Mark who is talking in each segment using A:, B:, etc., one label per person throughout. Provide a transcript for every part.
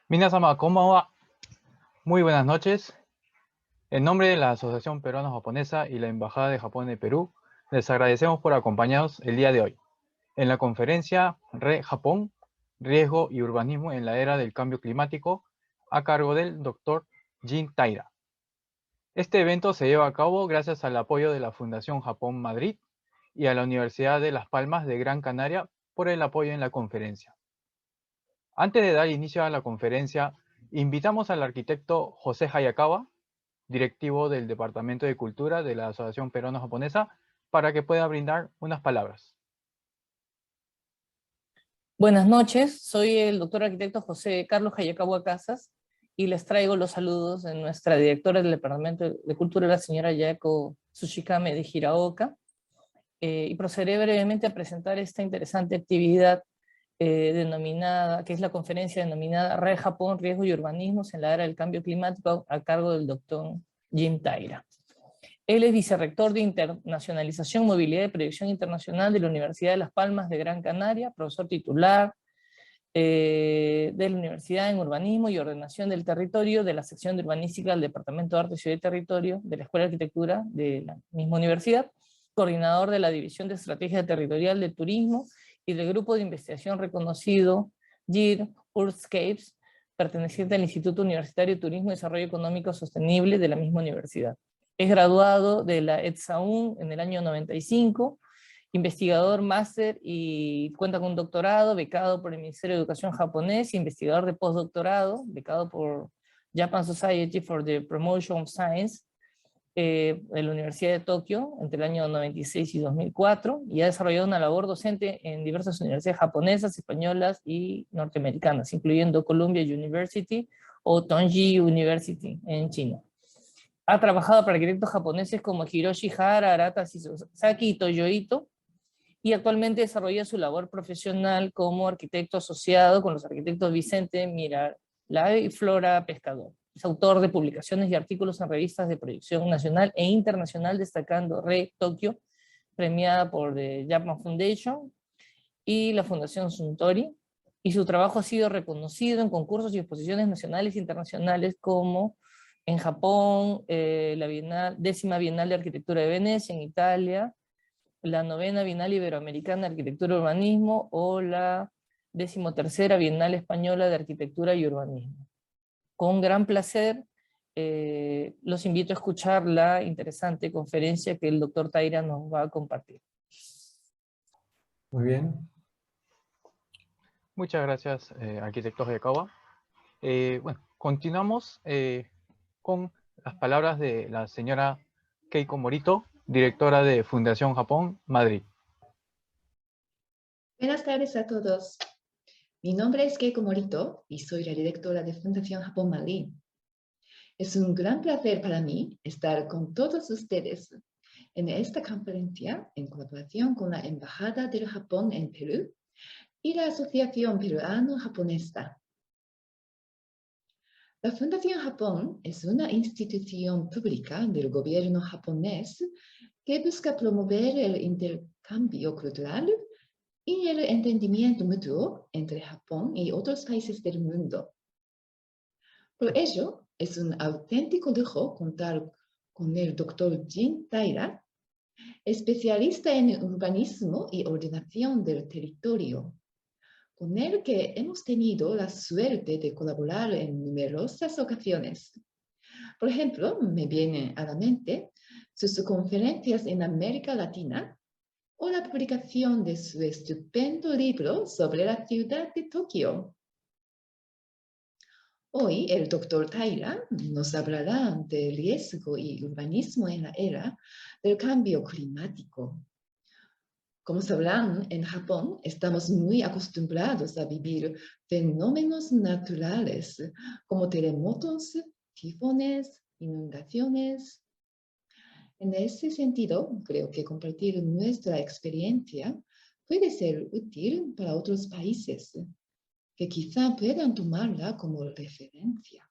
A: Minasan, ¿cómo va? Muy buenas noches. En nombre de la Asociación Peruano-Japonesa y la Embajada de Japón en Perú, les agradecemos por acompañarnos el día de hoy en la conferencia Re-Japón, Riesgo y Urbanismo en la Era del Cambio Climático, a cargo del Dr. Jin Taira. Este evento se lleva a cabo gracias al apoyo de la Fundación Japón Madrid y a la Universidad de Las Palmas de Gran Canaria por el apoyo en la conferencia. Antes de dar inicio a la conferencia, invitamos al arquitecto José Hayakawa, directivo del Departamento de Cultura de la Asociación Peruano-Japonesa, para que pueda brindar unas palabras.
B: Buenas noches, soy el doctor arquitecto José Carlos Hayakawa Casas y les traigo los saludos de nuestra directora del Departamento de Cultura, la señora Yako Tsushikame de Hiraoka, y procederé brevemente a presentar esta interesante actividad denominada, que es la conferencia denominada Re-Japón, Riesgos y Urbanismos en la Era del Cambio Climático, a cargo del doctor Jin Taira. Él es vicerrector de Internacionalización, Movilidad y Proyección Internacional de la Universidad de Las Palmas de Gran Canaria, profesor titular de la Universidad en Urbanismo y Ordenación del Territorio de la sección de Urbanística del Departamento de Arte, Ciudad y Territorio de la Escuela de Arquitectura de la misma universidad, coordinador de la División de Estrategia Territorial de Turismo y del grupo de investigación reconocido GIR Earthscapes, perteneciente al Instituto Universitario de Turismo y Desarrollo Económico Sostenible de la misma universidad. Es graduado de la ETSAUN en el año 95, investigador máster y cuenta con un doctorado, becado por el Ministerio de Educación japonés, investigador de postdoctorado, becado por Japan Society for the Promotion of Science, de la Universidad de Tokio entre el año 96 y 2004, y ha desarrollado una labor docente en diversas universidades japonesas, españolas y norteamericanas, incluyendo Columbia University o Tongji University en China. Ha trabajado para arquitectos japoneses como Hiroshi Hara, Arata Sasaki y Toyo Ito, y actualmente desarrolla su labor profesional como arquitecto asociado con los arquitectos Vicente Miralay y Flora Pescador. Es autor de publicaciones y artículos en revistas de proyección nacional e internacional, destacando Re Tokio, premiada por The Japan Foundation y la Fundación Suntory, y su trabajo ha sido reconocido en concursos y exposiciones nacionales e internacionales como en Japón, la Décima Bienal de Arquitectura de Venecia, en Italia, la 9ª Bienal Iberoamericana de Arquitectura y Urbanismo o la 13ª Bienal Española de Arquitectura y Urbanismo. Con gran placer los invito a escuchar la interesante conferencia que el doctor Taira nos va a compartir.
C: Muy bien.
A: Muchas gracias, arquitecto Hayakawa. Bueno, continuamos con las palabras de la señora Keiko Morito, directora de Fundación Japón Madrid.
D: Buenas tardes a todos. Mi nombre es Keiko Morito y soy la directora de Fundación Japón Madrid. Es un gran placer para mí estar con todos ustedes en esta conferencia en colaboración con la Embajada del Japón en Perú y la Asociación Peruano-Japonesa. La Fundación Japón es una institución pública del gobierno japonés que busca promover el intercambio cultural y el entendimiento mutuo entre Japón y otros países del mundo. Por ello, es un auténtico lujo contar con el Dr. Jin Taira, especialista en urbanismo y ordenación del territorio, con el que hemos tenido la suerte de colaborar en numerosas ocasiones. Por ejemplo, me vienen a la mente sus conferencias en América Latina o la publicación de su estupendo libro sobre la ciudad de Tokio. Hoy el Dr. Taira nos hablará de riesgo y urbanismo en la era del cambio climático. Como sabrán, en Japón estamos muy acostumbrados a vivir fenómenos naturales como terremotos, tifones, inundaciones. En ese sentido, creo que compartir nuestra experiencia puede ser útil para otros países que quizá puedan tomarla como referencia.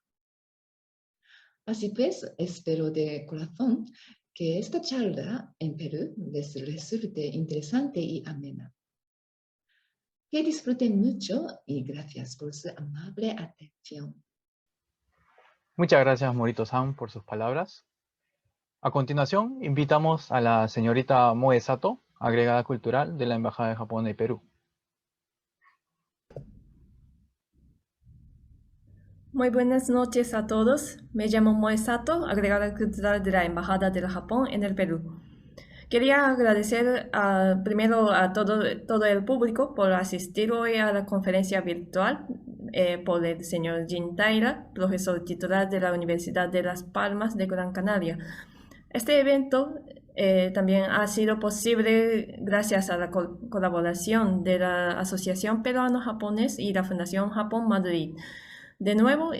D: Así pues, espero de corazón que esta charla en Perú les resulte interesante y amena. Que disfruten mucho y gracias por su amable atención.
A: Muchas gracias, Morito-san, por sus palabras. A continuación, invitamos a la señorita Moe Sato, agregada cultural de la Embajada de Japón y Perú.
E: Muy buenas noches a todos. Me llamo Moe Sato, agregada cultural de la Embajada del Japón en el Perú. Quería agradecer primero a todo el público por asistir hoy a la conferencia virtual por el señor Jin Taira, profesor titular de la Universidad de Las Palmas de Gran Canaria. Este evento también ha sido posible gracias a la colaboración de la Asociación Peruano-Japonés y la Fundación Japón Madrid. De nuevo,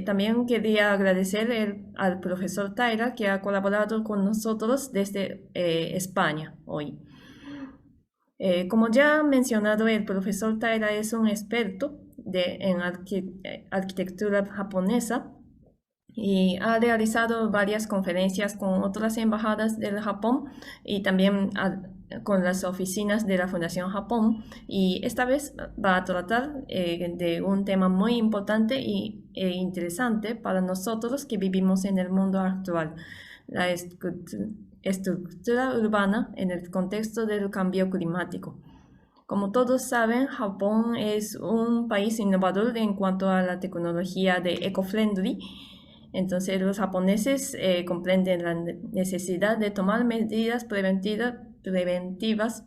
E: también quería agradecer al profesor Taira que ha colaborado con nosotros desde España hoy. Como ya ha mencionado, el profesor Taira es un experto en arquitectura japonesa y ha realizado varias conferencias con otras embajadas del Japón y también con las oficinas de la Fundación Japón, y esta vez va a tratar de un tema muy importante e interesante para nosotros que vivimos en el mundo actual: la estructura urbana en el contexto del cambio climático. Como todos saben, Japón es un país innovador en cuanto a la tecnología de eco-friendly. Entonces los japoneses comprenden la necesidad de tomar medidas preventivas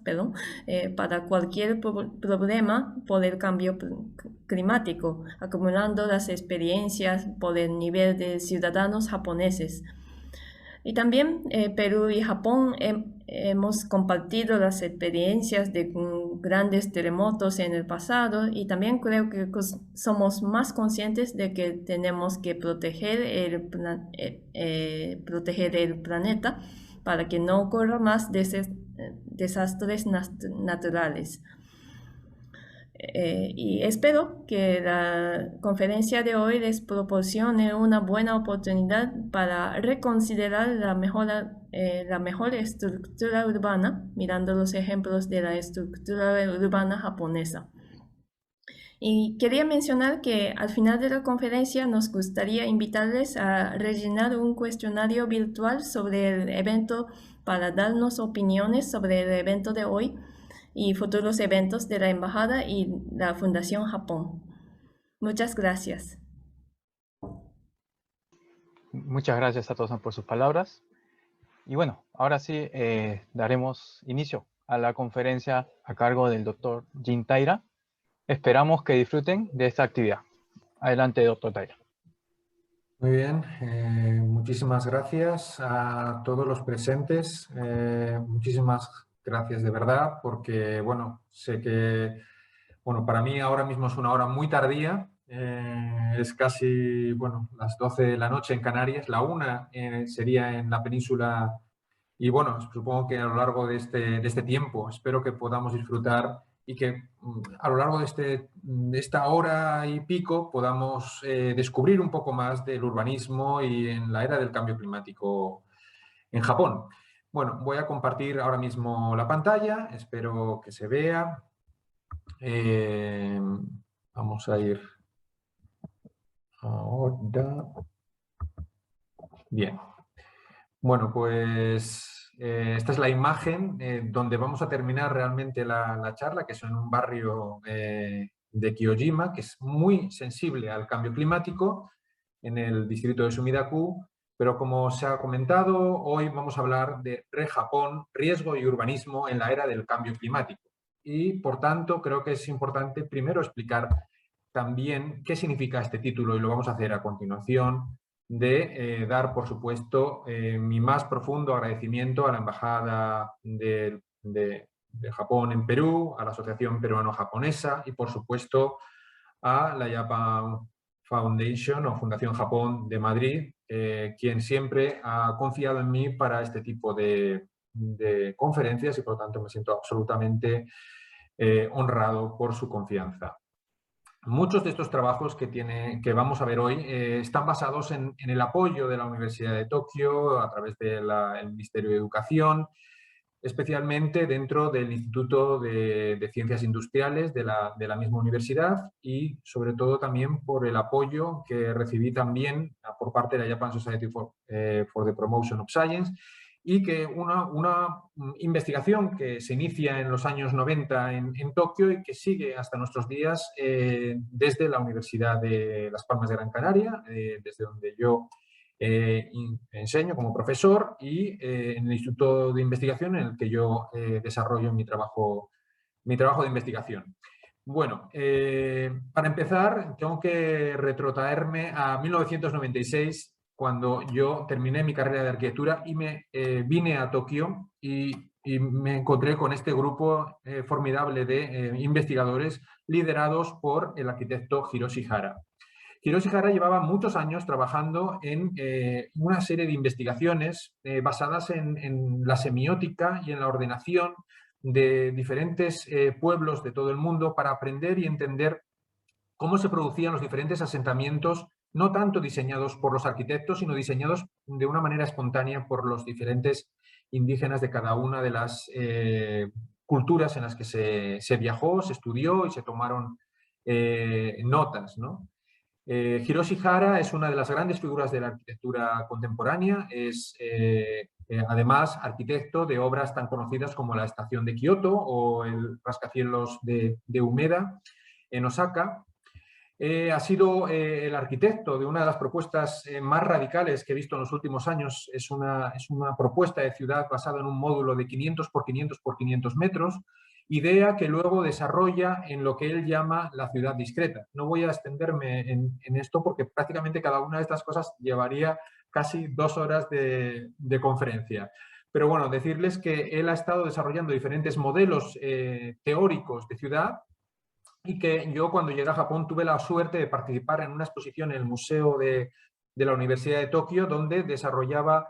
E: para cualquier problema por el cambio climático, acumulando las experiencias por el nivel de ciudadanos japoneses. Y también Perú y Japón hemos compartido las experiencias de grandes terremotos en el pasado, y también creo que somos más conscientes de que tenemos que proteger el planeta para que no ocurra más desastres naturales. Y espero que la conferencia de hoy les proporcione una buena oportunidad para reconsiderar la mejor estructura urbana, mirando los ejemplos de la estructura urbana japonesa. Y quería mencionar que al final de la conferencia nos gustaría invitarles a rellenar un cuestionario virtual sobre el evento para darnos opiniones sobre el evento de hoy y futuros eventos de la Embajada y la Fundación Japón. Muchas gracias.
A: Muchas gracias a todos por sus palabras. Y bueno, ahora sí daremos inicio a la conferencia a cargo del doctor Jin Taira. Esperamos que disfruten de esta actividad. Adelante, doctor Taira.
C: Muy bien, muchísimas gracias a todos los presentes. Muchísimas gracias de verdad, porque bueno, sé que para mí ahora mismo es una hora muy tardía. Es casi las 12 de la noche en Canarias, la 1 sería en la península, y bueno, supongo que a lo largo de este tiempo espero que podamos disfrutar y que a lo largo de esta hora y pico podamos descubrir un poco más del urbanismo y en la era del cambio climático en Japón. Bueno, voy a compartir ahora mismo la pantalla, espero que se vea. Vamos a ir ahora. Bien. Bueno, pues esta es la imagen donde vamos a terminar realmente la charla, que es en un barrio de Kyojima, que es muy sensible al cambio climático, en el distrito de Sumidaku. Pero como se ha comentado, hoy vamos a hablar de Re-Japón, riesgo y urbanismo en la era del cambio climático. Y, por tanto, creo que es importante primero explicar también qué significa este título, y lo vamos a hacer a continuación, de dar, por supuesto, mi más profundo agradecimiento a la Embajada de Japón en Perú, a la Asociación Peruano-Japonesa y, por supuesto, a la Japan Foundation o Fundación Japón de Madrid, quien siempre ha confiado en mí para este tipo de conferencias, y por lo tanto me siento absolutamente honrado por su confianza. Muchos de estos trabajos que vamos a ver hoy están basados en el apoyo de la Universidad de Tokio a través del Ministerio de Educación, especialmente dentro del Instituto de Ciencias Industriales de la misma universidad y sobre todo también por el apoyo que recibí también por parte de la Japan Society for the Promotion of Science, y que una investigación que se inicia en los años 90 en Tokio y que sigue hasta nuestros días desde la Universidad de Las Palmas de Gran Canaria, desde donde yo enseño como profesor, y en el Instituto de Investigación en el que yo desarrollo mi trabajo de investigación. Bueno, para empezar tengo que retrotraerme a 1996, cuando yo terminé mi carrera de arquitectura y me vine a Tokio y me encontré con este grupo formidable de investigadores liderados por el arquitecto Hiroshi Hara. Hiroshi Hara llevaba muchos años trabajando en una serie de investigaciones basadas en la semiótica y en la ordenación de diferentes pueblos de todo el mundo para aprender y entender cómo se producían los diferentes asentamientos, no tanto diseñados por los arquitectos, sino diseñados de una manera espontánea por los diferentes indígenas de cada una de las culturas en las que se viajó, se estudió y se tomaron notas, ¿no? Hiroshi Hara es una de las grandes figuras de la arquitectura contemporánea, es además arquitecto de obras tan conocidas como la Estación de Kioto o el rascacielos de Umeda en Osaka. Ha sido el arquitecto de una de las propuestas más radicales que he visto en los últimos años. Es una propuesta de ciudad basada en un módulo de 500 por 500 por 500 metros, idea que luego desarrolla en lo que él llama la ciudad discreta. No voy a extenderme en esto porque prácticamente cada una de estas cosas llevaría casi 2 horas de conferencia. Pero bueno, decirles que él ha estado desarrollando diferentes modelos teóricos de ciudad, y que yo, cuando llegué a Japón, tuve la suerte de participar en una exposición en el Museo de la Universidad de Tokio, donde desarrollaba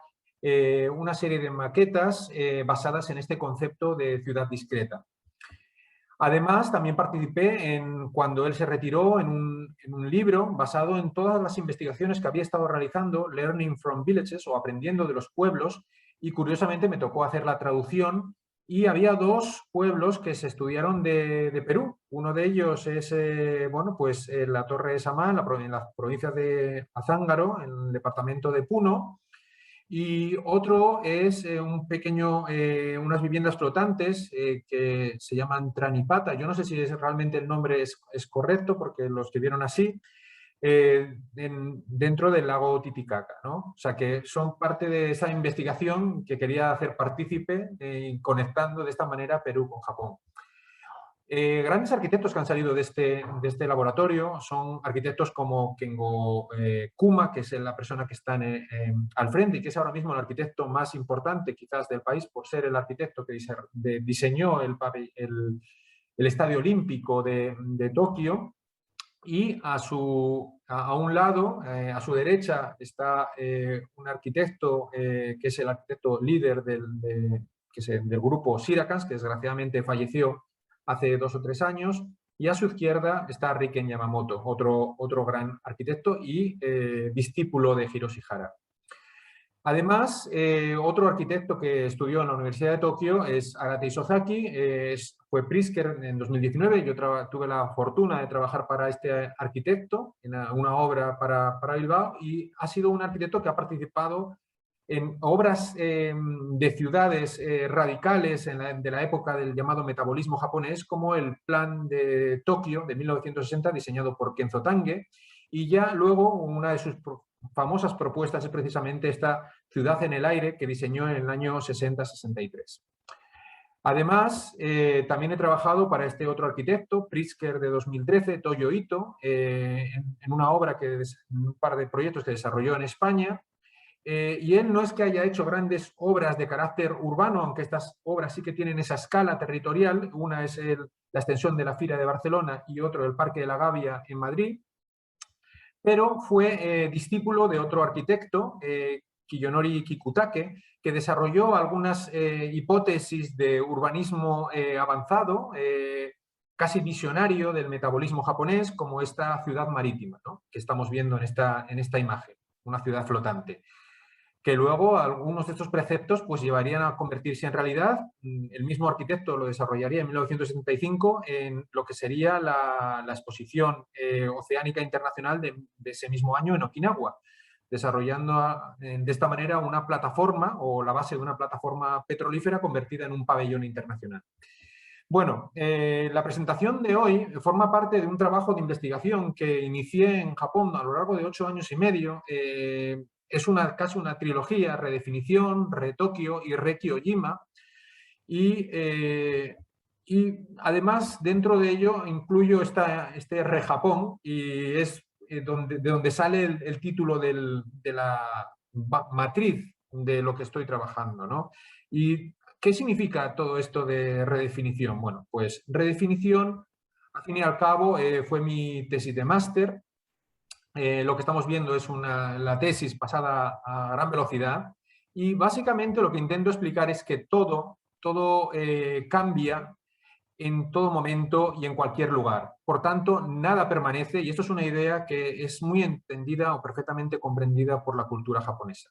C: una serie de maquetas basadas en este concepto de ciudad discreta. Además, también participé cuando él se retiró en un libro basado en todas las investigaciones que había estado realizando, Learning from Villages, o Aprendiendo de los Pueblos, y curiosamente me tocó hacer la traducción. Y había 2 pueblos que se estudiaron de Perú. Uno de ellos es la Torre de Samá, en la provincia de Azángaro, en el departamento de Puno. Y otro es unas viviendas flotantes que se llaman Tranipata. Yo no sé si realmente el nombre es correcto, porque lo escribieron así, dentro del lago Titicaca, ¿no? O sea, que son parte de esa investigación que quería hacer partícipe, conectando de esta manera Perú con Japón. Grandes arquitectos que han salido de este laboratorio son arquitectos como Kengo Kuma, que es la persona que está al frente y que es ahora mismo el arquitecto más importante quizás del país, por ser el arquitecto que diseñó el Estadio Olímpico de Tokio. Y a un lado, a su derecha, está un arquitecto que es el arquitecto líder del grupo Siracans, que desgraciadamente falleció hace 2 o 3 años, y a su izquierda está Riken Yamamoto, otro gran arquitecto y discípulo de Hiroshi Hara. Además, otro arquitecto que estudió en la Universidad de Tokio es Agate Isozaki, fue Pritzker en 2019. Yo tuve la fortuna de trabajar para este arquitecto en una obra para Bilbao, y ha sido un arquitecto que ha participado en obras de ciudades radicales de la época del llamado metabolismo japonés, como el Plan de Tokio de 1960, diseñado por Kenzo Tange, y ya luego una de sus famosas propuestas es precisamente esta ciudad en el aire que diseñó en el año 60-63. Además, también he trabajado para este otro arquitecto, Pritzker de 2013, Toyo Ito, en un par de proyectos que desarrolló en España. Y él no es que haya hecho grandes obras de carácter urbano, aunque estas obras sí que tienen esa escala territorial. Una es la extensión de la Fira de Barcelona y otro el Parque de la Gavia en Madrid. Pero fue discípulo de otro arquitecto, Kiyonori Kikutake, que desarrolló algunas hipótesis de urbanismo avanzado, casi visionario del metabolismo japonés, como esta ciudad marítima, ¿no?, que estamos viendo en esta imagen, una ciudad flotante. que luego algunos de estos preceptos pues llevarían a convertirse en realidad. El mismo arquitecto lo desarrollaría en 1975 en lo que sería la exposición oceánica internacional de ese mismo año en Okinawa, desarrollando de esta manera una plataforma o la base de una plataforma petrolífera convertida en un pabellón internacional. Bueno, la presentación de hoy forma parte de un trabajo de investigación que inicié en Japón a lo largo de 8 años y medio. Es casi una trilogía: Redefinición, Retokyo y Rekyojima. Y además, dentro de ello, incluyo este Rejapón, y es de donde sale el título de la matriz de lo que estoy trabajando, ¿no? Y ¿qué significa todo esto de redefinición? Bueno, pues redefinición, al fin y al cabo, fue mi tesis de máster. Lo que estamos viendo es la tesis pasada a gran velocidad, y básicamente lo que intento explicar es que todo cambia en todo momento y en cualquier lugar. Por tanto, nada permanece, y esto es una idea que es muy entendida o perfectamente comprendida por la cultura japonesa.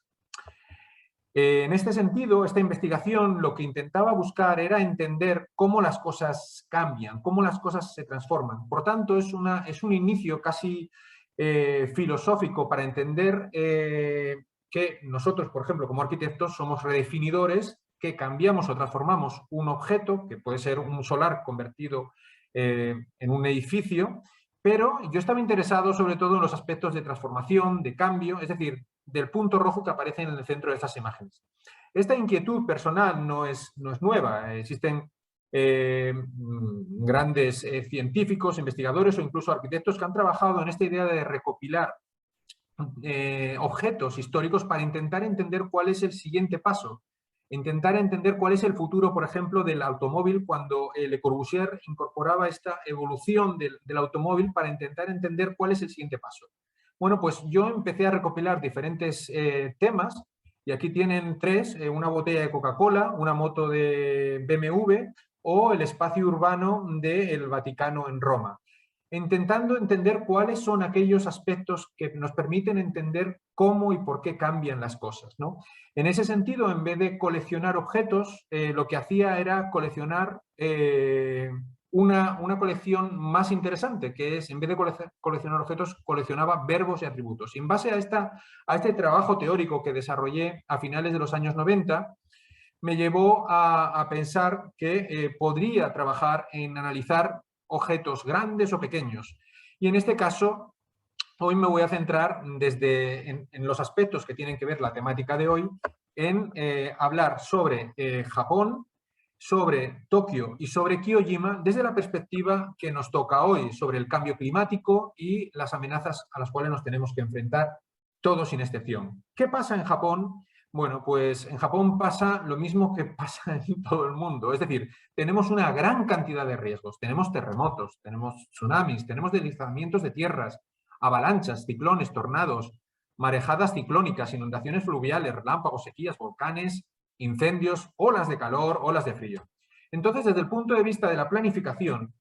C: En este sentido, esta investigación lo que intentaba buscar era entender cómo las cosas cambian, cómo las cosas se transforman. Por tanto, es un inicio casi filosófico para entender que nosotros, por ejemplo, como arquitectos, somos redefinidores, que cambiamos o transformamos un objeto, que puede ser un solar convertido en un edificio, pero yo estaba interesado sobre todo en los aspectos de transformación, de cambio, es decir, del punto rojo que aparece en el centro de estas imágenes. Esta inquietud personal no es nueva. Existen grandes científicos, investigadores o incluso arquitectos que han trabajado en esta idea de recopilar objetos históricos para intentar entender cuál es el siguiente paso, intentar entender cuál es el futuro, por ejemplo, del automóvil, cuando Le Corbusier incorporaba esta evolución del automóvil para intentar entender cuál es el siguiente paso. Bueno, pues yo empecé a recopilar diferentes temas, y aquí tienen 3, una botella de Coca-Cola, una moto de BMW o el espacio urbano del Vaticano en Roma, intentando entender cuáles son aquellos aspectos que nos permiten entender cómo y por qué cambian las cosas, ¿no? En ese sentido, en vez de coleccionar objetos, lo que hacía era coleccionar una colección más interesante, que es, en vez de coleccionar objetos, coleccionaba verbos y atributos. Y en base a este trabajo teórico que desarrollé a finales de los años 90, me llevó a pensar que podría trabajar en analizar objetos grandes o pequeños. Y en este caso, hoy me voy a centrar en los aspectos que tienen que ver la temática de hoy, en hablar sobre Japón, sobre Tokio y sobre Kyojima desde la perspectiva que nos toca hoy, sobre el cambio climático y las amenazas a las cuales nos tenemos que enfrentar todos sin excepción. ¿Qué pasa en Japón? Bueno, pues en Japón pasa lo mismo que pasa en todo el mundo. Es decir, tenemos una gran cantidad de riesgos. Tenemos terremotos, tenemos tsunamis, tenemos deslizamientos de tierras, avalanchas, ciclones, tornados, marejadas ciclónicas, inundaciones fluviales, relámpagos, sequías, volcanes, incendios, olas de calor, olas de frío. Entonces, desde el punto de vista de la planificación,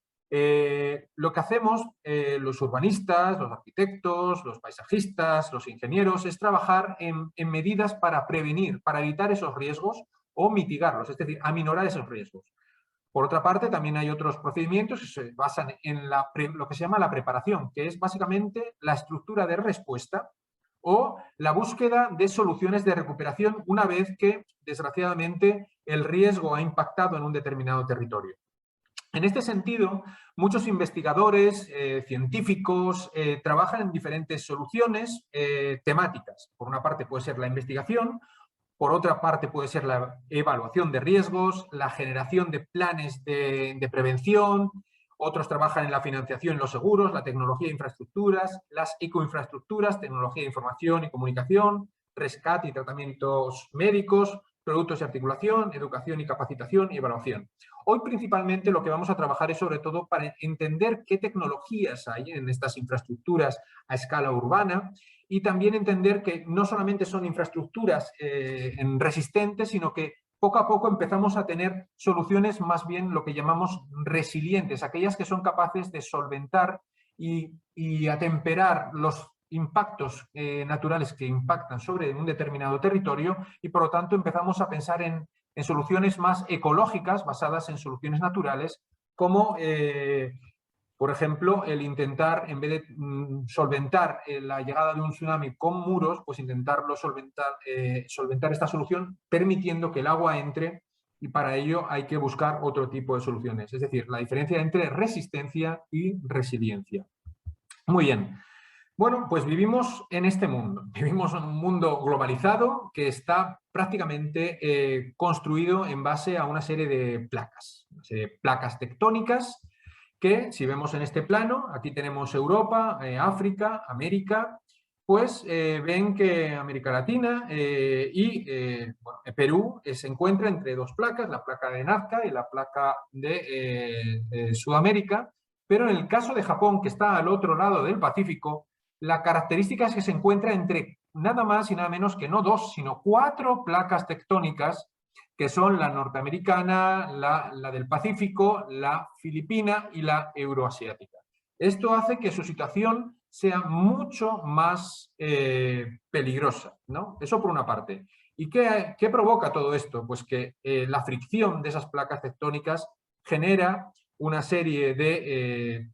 C: lo que hacemos los urbanistas, los arquitectos, los paisajistas, los ingenieros, es trabajar en medidas para prevenir, para evitar esos riesgos o mitigarlos, es decir, aminorar esos riesgos. Por otra parte, también hay otros procedimientos que se basan en lo que se llama la preparación, que es básicamente la estructura de respuesta o la búsqueda de soluciones de recuperación una vez que, desgraciadamente, el riesgo ha impactado en un determinado territorio. En este sentido, muchos investigadores, científicos, trabajan en diferentes soluciones temáticas. Por una parte puede ser la investigación, por otra parte puede ser la evaluación de riesgos, la generación de planes de prevención. Otros trabajan en la financiación, los seguros, la tecnología de infraestructuras, las ecoinfraestructuras, tecnología de información y comunicación, rescate y tratamientos médicos, productos de articulación, educación y capacitación y evaluación. Hoy principalmente lo que vamos a trabajar es sobre todo para entender qué tecnologías hay en estas infraestructuras a escala urbana y también entender que no solamente son infraestructuras resistentes, sino que poco a poco empezamos a tener soluciones más bien lo que llamamos resilientes, aquellas que son capaces de solventar y atemperar los impactos naturales que impactan sobre un determinado territorio y por lo tanto empezamos a pensar en soluciones más ecológicas basadas en soluciones naturales como por ejemplo el intentar en vez de solventar la llegada de un tsunami con muros, pues intentarlo solventar esta solución permitiendo que el agua entre y para ello hay que buscar otro tipo de soluciones, es decir, la diferencia entre resistencia y resiliencia. Muy bien. Bueno, pues vivimos en este mundo. Vivimos en un mundo globalizado que está prácticamente construido en base a una serie de placas tectónicas que, si vemos en este plano, aquí tenemos Europa, África, América, pues ven que América Latina bueno, Perú se encuentra entre dos placas, la placa de Nazca y la placa de Sudamérica, pero en el caso de Japón, que está al otro lado del Pacífico, la característica es que se encuentra entre nada más y nada menos que no 2, sino 4 placas tectónicas, que son la norteamericana, la del Pacífico, la filipina y la euroasiática. Esto hace que su situación sea mucho más peligrosa, ¿no? Eso por una parte. ¿Y qué provoca todo esto? Pues que la fricción de esas placas tectónicas genera una serie de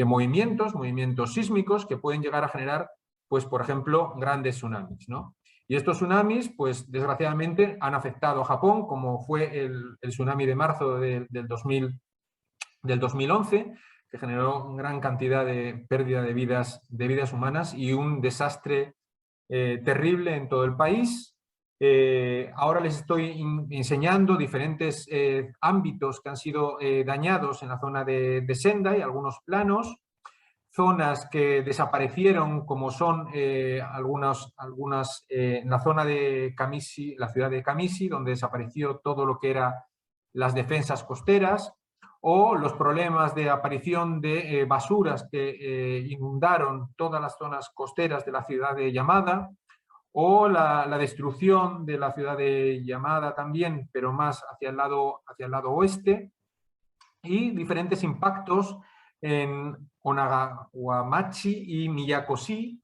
C: movimientos sísmicos que pueden llegar a generar, pues, por ejemplo, grandes tsunamis, ¿no? Y estos tsunamis, pues, desgraciadamente, han afectado a Japón, como fue el tsunami de marzo del 2011, que generó una gran cantidad de pérdida de vidas humanas y un desastre terrible en todo el país. Ahora les estoy enseñando diferentes ámbitos que han sido dañados en la zona de Sendai, algunos planos, zonas que desaparecieron, como son algunas en la zona de Kamishi, la ciudad de Kamishi, donde desapareció todo lo que eran las defensas costeras, o los problemas de aparición de basuras que inundaron todas las zonas costeras de la ciudad de Yamada, o la destrucción de la ciudad de Yamada también, pero más hacia el lado oeste, y diferentes impactos en Onagawa-machi y Miyako-shi.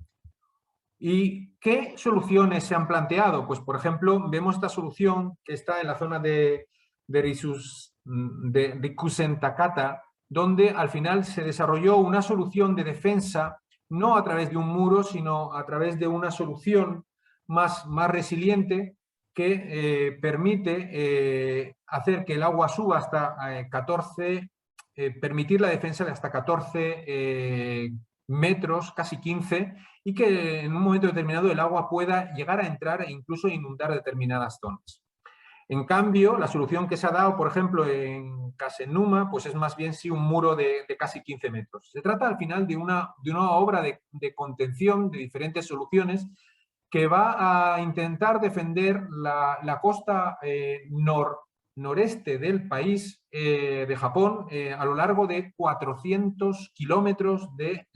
C: ¿Y qué soluciones se han planteado? Pues, por ejemplo, vemos esta solución que está en la zona de Rikusen-Takata, donde al final se desarrolló una solución de defensa, no a través de un muro, sino a través de una solución más resiliente que permite hacer que el agua suba hasta 14, permitir la defensa de hasta 14 metros, casi 15, y que en un momento determinado el agua pueda llegar a entrar e incluso inundar determinadas zonas. En cambio, la solución que se ha dado, por ejemplo, en Kasenuma, pues es más bien sí un muro de casi 15 metros. Se trata al final de una obra de contención de diferentes soluciones que va a intentar defender la costa noreste del país de Japón a lo largo de 400 kilómetros de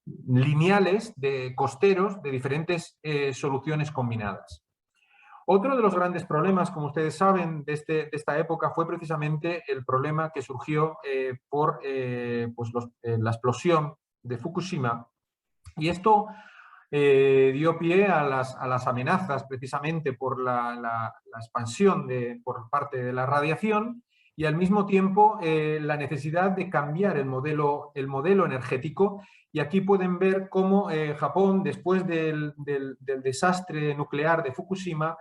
C: lineales de costeros de diferentes soluciones combinadas. Otro de los grandes problemas, como ustedes saben, de esta época fue precisamente el problema que surgió por pues la explosión de Fukushima, y esto dio pie a las amenazas precisamente por la expansión por parte de la radiación, y al mismo tiempo la necesidad de cambiar el modelo energético. Y aquí pueden ver cómo Japón, después del desastre nuclear de Fukushima,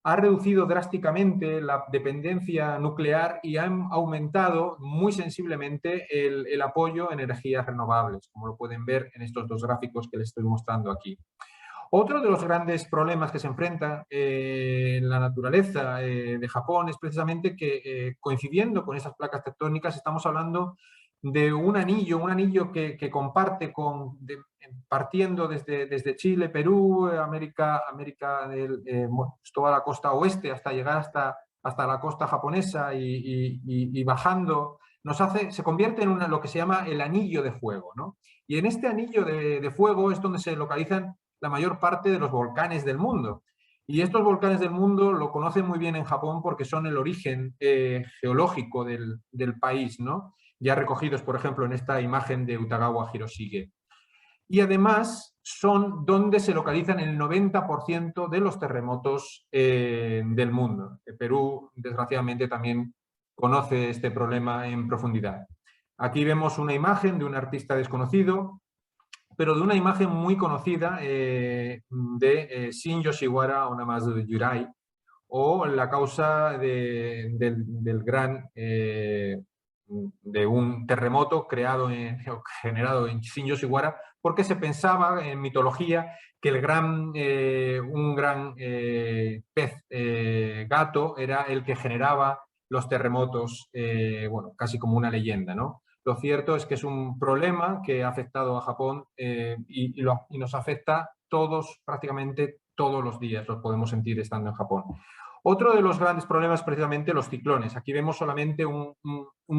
C: ha reducido drásticamente la dependencia nuclear y ha aumentado muy sensiblemente el apoyo a energías renovables, como lo pueden ver en estos dos gráficos que les estoy mostrando aquí. Otro de los grandes problemas que se enfrenta en la naturaleza de Japón es precisamente que, coincidiendo con esas placas tectónicas, estamos hablando de un anillo que comparte partiendo desde Chile, Perú, América toda la costa oeste hasta llegar hasta la costa japonesa y bajando, se convierte en lo que se llama el anillo de fuego, ¿no? Y en este anillo de fuego es donde se localizan la mayor parte de los volcanes del mundo. Y estos volcanes del mundo lo conocen muy bien en Japón porque son el origen geológico del país, ¿no? Ya recogidos, por ejemplo, en esta imagen de Utagawa Hiroshige. Y además, son donde se localizan el 90% de los terremotos del mundo. Perú, desgraciadamente, también conoce este problema en profundidad. Aquí vemos una imagen de un artista desconocido, pero de una imagen muy conocida de Shin Yoshiwara Onamazu Yurai, o la causa del gran, de un terremoto generado en Shin Yoshiwara, porque se pensaba en mitología que un gran pez gato era el que generaba los terremotos, bueno, casi como una leyenda, ¿no? Lo cierto es que es un problema que ha afectado a Japón y nos afecta prácticamente todos los días, lo podemos sentir estando en Japón. Otro de los grandes problemas, precisamente, los ciclones. Aquí vemos solamente un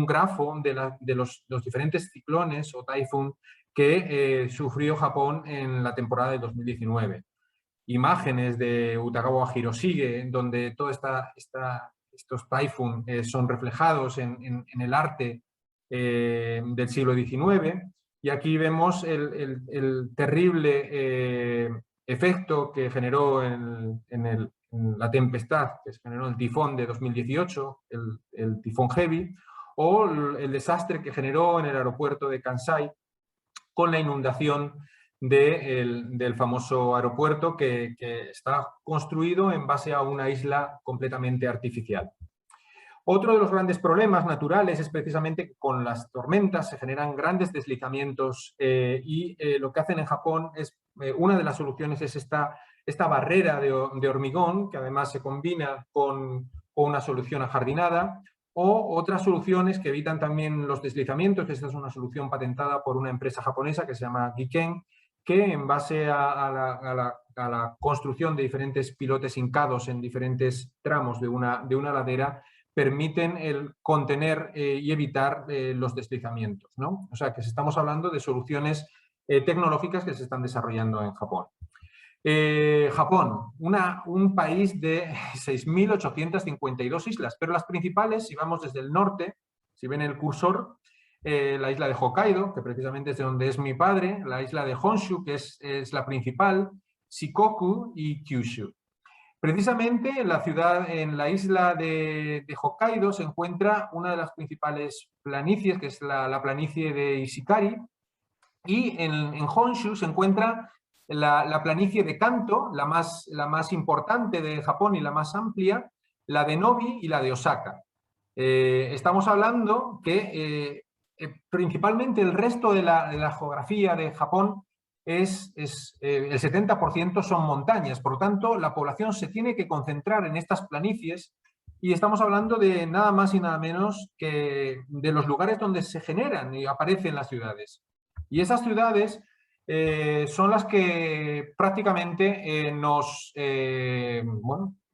C: grafo de los diferentes ciclones o taifun que sufrió Japón en la temporada de 2019. Imágenes de Utagawa Hiroshige, donde todos estos taifun son reflejados en el arte del siglo XIX. Y aquí vemos el terrible efecto que generó en la tempestad, que se generó el tifón de 2018, el tifón Heavy, o el desastre que generó en el aeropuerto de Kansai con la inundación del famoso aeropuerto que está construido en base a una isla completamente artificial. Otro de los grandes problemas naturales es precisamente que con las tormentas se generan grandes deslizamientos y lo que hacen en Japón es, una de las soluciones es esta barrera de hormigón, que además se combina con una solución ajardinada, o otras soluciones que evitan también los deslizamientos, que esta es una solución patentada por una empresa japonesa que se llama Giken, que en base a la construcción de diferentes pilotes hincados en diferentes tramos de una ladera, permiten el contener y evitar los deslizamientos, ¿no? O sea, que estamos hablando de soluciones tecnológicas que se están desarrollando en Japón. Japón, un país de 6.852 islas, pero las principales, si vamos desde el norte, si ven el cursor, la isla de Hokkaido, que precisamente es de donde es mi padre, la isla de Honshu, que es la principal, Shikoku y Kyushu. Precisamente en la isla de Hokkaido se encuentra una de las principales planicies, que es la planicie de Ishikari, y en Honshu se encuentra la planicie de Kanto, la más importante de Japón y la más amplia, la de Nobi y la de Osaka. Estamos hablando que principalmente el resto de la geografía de Japón el 70% son montañas, por lo tanto la población se tiene que concentrar en estas planicies y estamos hablando de nada más y nada menos que de los lugares donde se generan y aparecen las ciudades. Y esas ciudades son las que prácticamente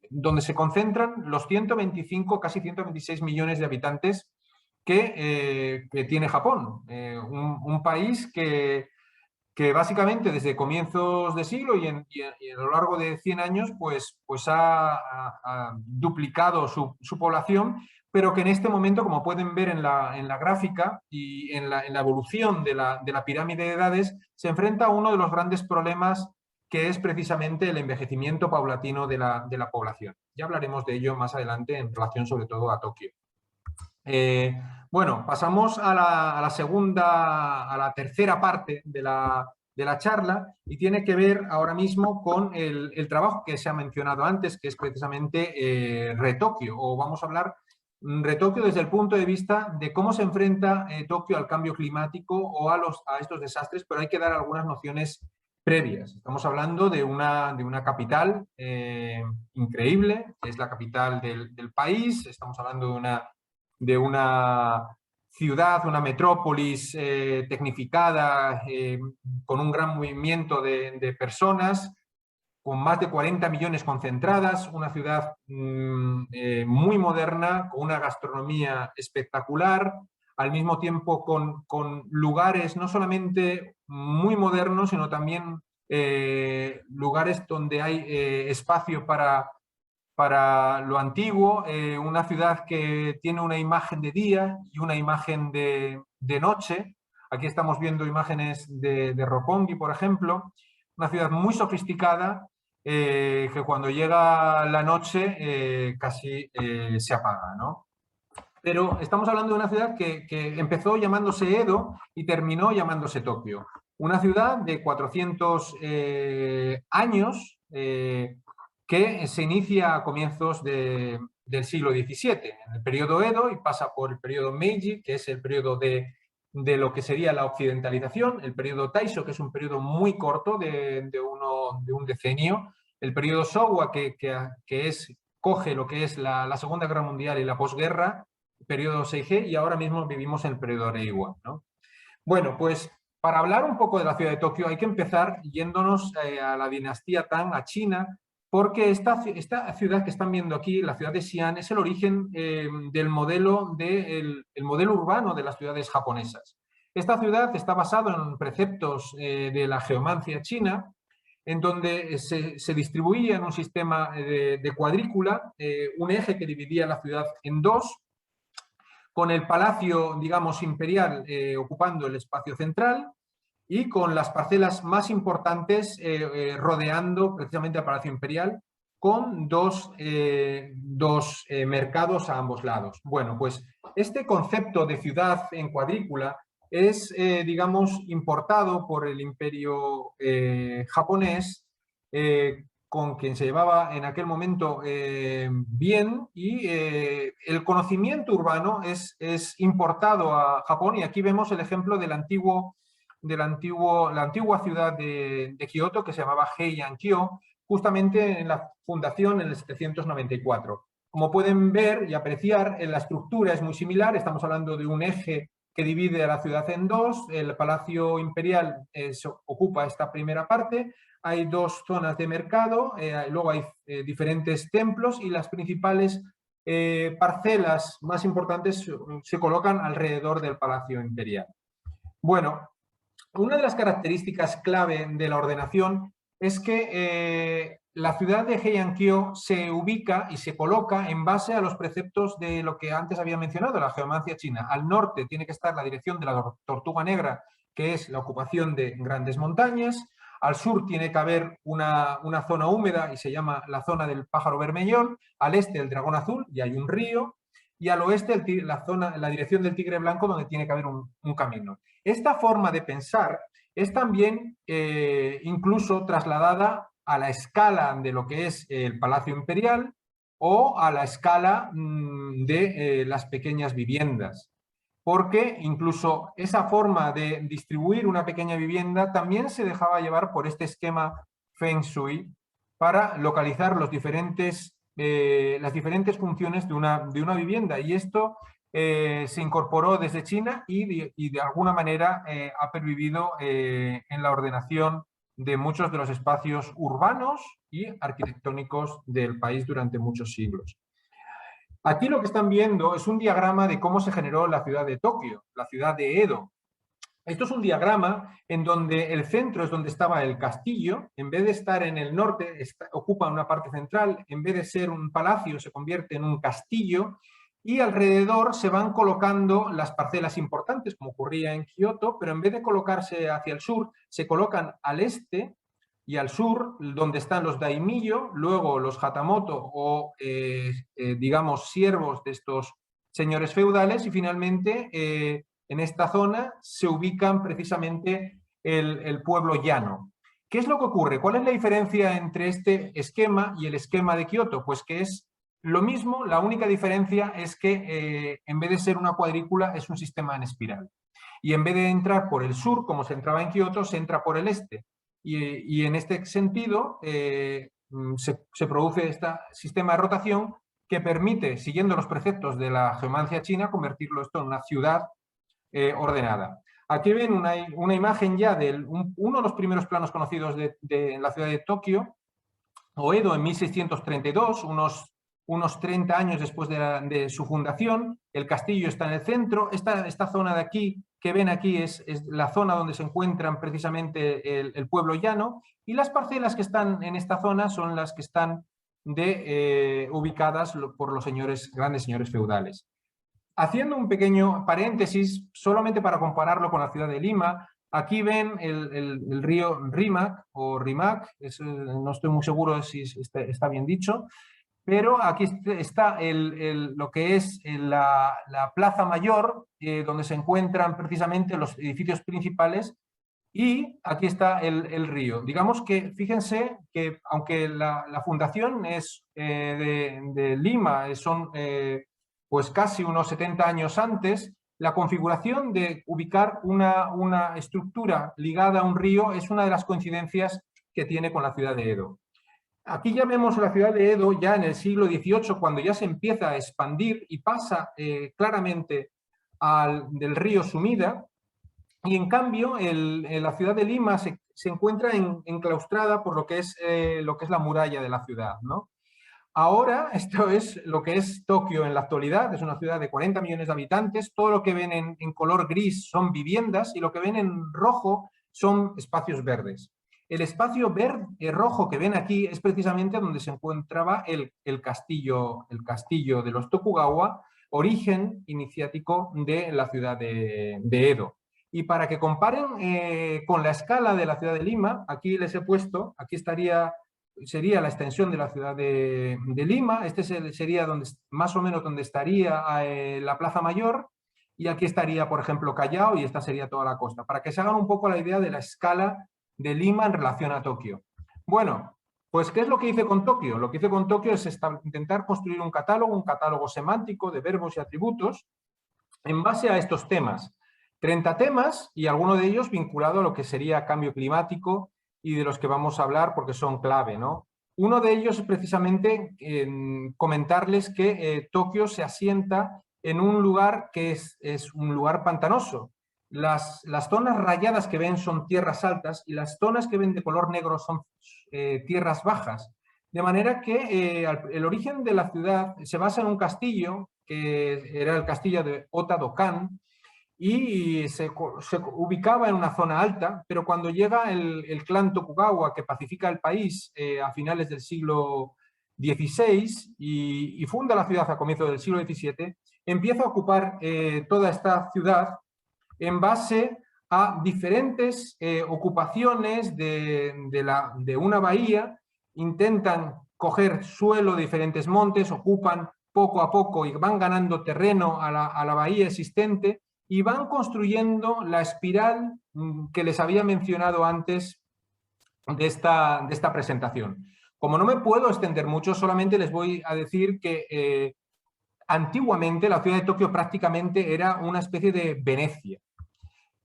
C: donde se concentran los 125, casi 126 millones de habitantes que tiene Japón. Un país que básicamente desde comienzos de siglo y a lo largo de 100 años pues ha duplicado su población, pero que en este momento, como pueden ver en la gráfica y en la evolución de la pirámide de edades, se enfrenta a uno de los grandes problemas, que es precisamente el envejecimiento paulatino de la población. Ya hablaremos de ello más adelante en relación sobre todo a Tokio. Bueno, pasamos a la tercera parte de la charla y tiene que ver ahora mismo con el trabajo que se ha mencionado antes, que es precisamente Retokio, o vamos a hablar Retokio desde el punto de vista de cómo se enfrenta Tokio al cambio climático o a estos desastres, pero hay que dar algunas nociones previas. Estamos hablando de una capital increíble, que es la capital del país, estamos hablando de una ciudad, una metrópolis tecnificada, con un gran movimiento de personas, con más de 40 millones concentradas, una ciudad muy moderna, con una gastronomía espectacular, al mismo tiempo con lugares no solamente muy modernos, sino también lugares donde hay espacio para lo antiguo, una ciudad que tiene una imagen de día y una imagen de noche. Aquí estamos viendo imágenes de Roppongi, por ejemplo, una ciudad muy sofisticada que cuando llega la noche casi se apaga, ¿no? Pero estamos hablando de una ciudad que empezó llamándose Edo y terminó llamándose Tokio. Una ciudad de 400 años que se inicia a comienzos del siglo XVII, en el periodo Edo, y pasa por el periodo Meiji, que es el periodo de lo que sería la occidentalización, el periodo Taisho, que es un periodo muy corto de un decenio, el periodo Showa, que coge lo que es la Segunda Guerra Mundial y la posguerra, periodo Seige, y ahora mismo vivimos en el periodo Reiwa, ¿no? Bueno, pues para hablar un poco de la ciudad de Tokio hay que empezar yéndonos a la dinastía Tang, a China, porque esta ciudad que están viendo aquí, la ciudad de Xi'an, es el origen del modelo, el modelo urbano de las ciudades japonesas. Esta ciudad está basada en preceptos de la geomancia china, en donde se distribuía en un sistema de cuadrícula, un eje que dividía la ciudad en dos, con el palacio, digamos, imperial ocupando el espacio central y con las parcelas más importantes rodeando precisamente al Palacio Imperial, con dos mercados a ambos lados. Bueno, pues este concepto de ciudad en cuadrícula es, digamos, importado por el Imperio japonés, con quien se llevaba en aquel momento bien, y el conocimiento urbano es importado a Japón, y aquí vemos el ejemplo del la antigua ciudad de Kioto, que se llamaba Heian-kyo, justamente en la fundación en el 794. Como pueden ver y apreciar, la estructura es muy similar, estamos hablando de un eje que divide a la ciudad en dos, el Palacio Imperial ocupa esta primera parte, hay dos zonas de mercado, luego hay diferentes templos, y las principales parcelas más importantes se colocan alrededor del Palacio Imperial. Bueno, una de las características clave de la ordenación es que la ciudad de Heian-kyo se ubica y se coloca en base a los preceptos de lo que antes había mencionado, la geomancia china. Al norte tiene que estar la dirección de la Tortuga Negra, que es la ocupación de grandes montañas. Al sur tiene que haber una zona húmeda y se llama la zona del pájaro bermellón. Al este el dragón azul y hay un río. Y al oeste la dirección del tigre blanco, donde tiene que haber un camino. Esta forma de pensar es también incluso trasladada a la escala de lo que es el Palacio Imperial o a la escala de las pequeñas viviendas. Porque incluso esa forma de distribuir una pequeña vivienda también se dejaba llevar por este esquema Feng Shui para localizar las diferentes funciones de una vivienda. Y esto se incorporó desde China y de alguna manera ha pervivido en la ordenación de muchos de los espacios urbanos y arquitectónicos del país durante muchos siglos. Aquí lo que están viendo es un diagrama de cómo se generó la ciudad de Tokio, la ciudad de Edo. Esto es un diagrama en donde el centro es donde estaba el castillo. En vez de estar en el norte, ocupa una parte central. En vez de ser un palacio, se convierte en un castillo. Y alrededor se van colocando las parcelas importantes, como ocurría en Kioto, pero en vez de colocarse hacia el sur, se colocan al este y al sur, donde están los daimyo, luego los hatamoto o, digamos, siervos de estos señores feudales, y finalmente en esta zona se ubican precisamente el pueblo llano. ¿Qué es lo que ocurre? ¿Cuál es la diferencia entre este esquema y el esquema de Kioto? Pues que es lo mismo, la única diferencia es que en vez de ser una cuadrícula es un sistema en espiral. Y en vez de entrar por el sur, como se entraba en Kioto, se entra por el este. Y en este sentido se produce este sistema de rotación que permite, siguiendo los preceptos de la geomancia china, convertirlo esto en una ciudad ordenada. Aquí ven una imagen ya de uno de los primeros planos conocidos de la ciudad de Tokio, o Edo, en 1632, unos 30 años después de su fundación. El castillo está en el centro. Esta zona de aquí, que ven aquí, es la zona donde se encuentran precisamente el pueblo llano, y las parcelas que están en esta zona son las que están ubicadas por los grandes señores feudales. Haciendo un pequeño paréntesis, solamente para compararlo con la ciudad de Lima, Aquí ven el río Rimac o Rimac, no estoy muy seguro si está bien dicho, pero aquí está lo que es la Plaza Mayor, donde se encuentran precisamente los edificios principales, y aquí está el río. Digamos que, fíjense que aunque la fundación es de Lima, son pues casi unos 70 años antes, la configuración de ubicar una estructura ligada a un río es una de las coincidencias que tiene con la ciudad de Edo. Aquí ya vemos la ciudad de Edo ya en el siglo XVIII, cuando ya se empieza a expandir y pasa claramente del río Sumida, y en cambio la ciudad de Lima se encuentra enclaustrada por lo que es la muralla de la ciudad, ¿no? Ahora, esto es lo que es Tokio en la actualidad, es una ciudad de 40 millones de habitantes, todo lo que ven en color gris son viviendas y lo que ven en rojo son espacios verdes. El espacio verde rojo que ven aquí es precisamente donde se encontraba el castillo de los Tokugawa, origen iniciático de la ciudad de Edo. Y para que comparen con la escala de la ciudad de Lima, aquí les he puesto, aquí sería la extensión de la ciudad de Lima, este sería más o menos donde estaría la Plaza Mayor, y aquí estaría, por ejemplo, Callao, y esta sería toda la costa, para que se hagan un poco la idea de la escala de Lima en relación a Tokio. Bueno, pues ¿qué es lo que hice con Tokio? Lo que hice con Tokio es intentar construir un catálogo semántico de verbos y atributos en base a estos temas. 30 temas y alguno de ellos vinculado a lo que sería cambio climático y de los que vamos a hablar porque son clave, ¿no? Uno de ellos es precisamente comentarles que Tokio se asienta en un lugar que es un lugar pantanoso. Las zonas rayadas que ven son tierras altas y las zonas que ven de color negro son tierras bajas. De manera que el origen de la ciudad se basa en un castillo, que era el castillo de Ota-Dokan, y se ubicaba en una zona alta, pero cuando llega el clan Tokugawa, que pacifica el país a finales del siglo XVI y funda la ciudad a comienzos del siglo XVII, empieza a ocupar toda esta ciudad en base a diferentes ocupaciones de una bahía, intentan coger suelo de diferentes montes, ocupan poco a poco y van ganando terreno a la bahía existente, y van construyendo la espiral que les había mencionado antes de esta presentación. Como no me puedo extender mucho, solamente les voy a decir que antiguamente la ciudad de Tokio prácticamente era una especie de Venecia.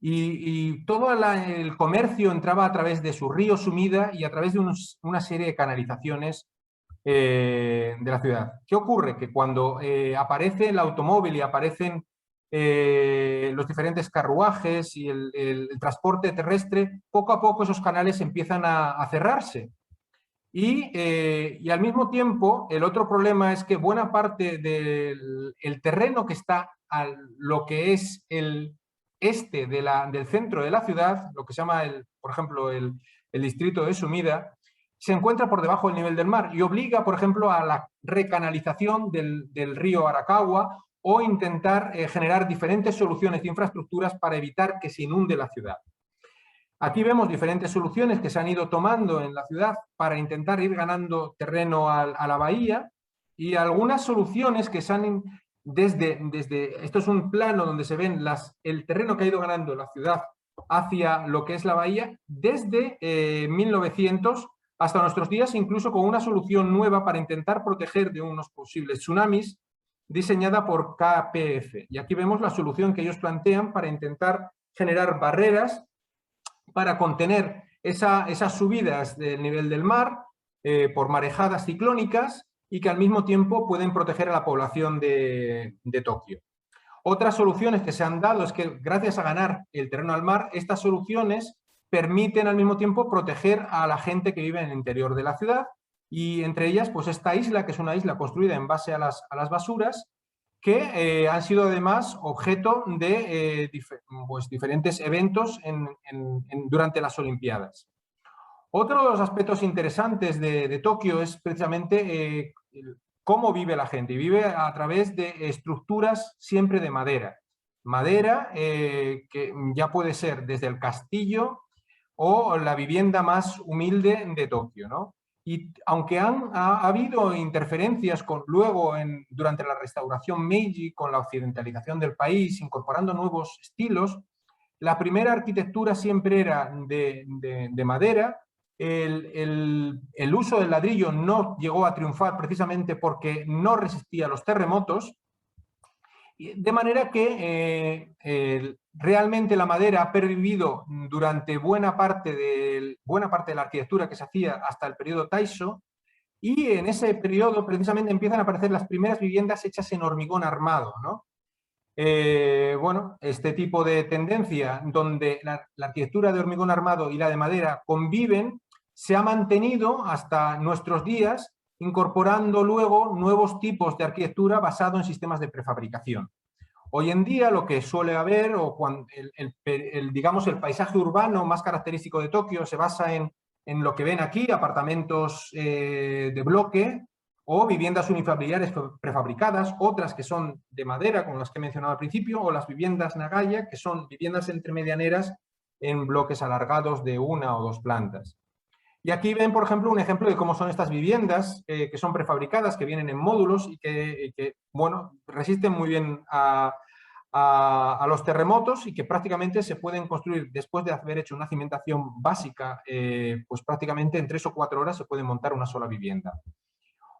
C: Y todo el comercio entraba a través de su río Sumida y a través de una serie de canalizaciones de la ciudad. ¿Qué ocurre? Que cuando aparece el automóvil y aparecen los diferentes carruajes y el transporte terrestre, poco a poco esos canales empiezan a cerrarse. Y al mismo tiempo, el otro problema es que buena parte del terreno que está a lo que es el este del centro de la ciudad, lo que se llama, por ejemplo, el distrito de Sumida, se encuentra por debajo del nivel del mar y obliga, por ejemplo, a la recanalización del río Arakawa o intentar generar diferentes soluciones de infraestructuras para evitar que se inunde la ciudad. Aquí vemos diferentes soluciones que se han ido tomando en la ciudad para intentar ir ganando terreno a la bahía, y algunas soluciones que se han esto es un plano donde se ven el terreno que ha ido ganando la ciudad hacia lo que es la bahía desde 1900 hasta nuestros días, incluso con una solución nueva para intentar proteger de unos posibles tsunamis diseñada por KPF. Y aquí vemos la solución que ellos plantean para intentar generar barreras para contener esas subidas del nivel del mar por marejadas ciclónicas y que al mismo tiempo pueden proteger a la población de Tokio. Otras soluciones que se han dado es que gracias a ganar el terreno al mar, estas soluciones permiten al mismo tiempo proteger a la gente que vive en el interior de la ciudad, y entre ellas pues esta isla, que es una isla construida en base a las basuras, que han sido además objeto de diferentes eventos durante las Olimpiadas. Otro de los aspectos interesantes de Tokio es precisamente cómo vive la gente. Vive a través de estructuras siempre de madera. madera, que ya puede ser desde el castillo o la vivienda más humilde de Tokio, ¿no? Y aunque ha habido interferencias luego durante la restauración Meiji con la occidentalización del país, incorporando nuevos estilos, la primera arquitectura siempre era de madera. El uso del ladrillo no llegó a triunfar precisamente porque no resistía los terremotos, de manera que realmente la madera ha pervivido durante buena parte de la arquitectura que se hacía hasta el periodo Taisho, y en ese periodo precisamente empiezan a aparecer las primeras viviendas hechas en hormigón armado, ¿no? Bueno, este tipo de tendencia donde la arquitectura de hormigón armado y la de madera conviven se ha mantenido hasta nuestros días, incorporando luego nuevos tipos de arquitectura basado en sistemas de prefabricación. Hoy en día lo que suele haber, o cuando digamos el paisaje urbano más característico de Tokio se basa en lo que ven aquí, apartamentos de bloque o viviendas unifamiliares prefabricadas, otras que son de madera, como las que he mencionado al principio, o las viviendas Nagaya, que son viviendas entremedianeras en bloques alargados de 1 o 2 plantas. Y aquí ven, por ejemplo, un ejemplo de cómo son estas viviendas que son prefabricadas, que vienen en módulos y que bueno, resisten muy bien a los terremotos y que prácticamente se pueden construir después de haber hecho una cimentación básica, pues prácticamente en 3 o 4 horas se puede montar una sola vivienda.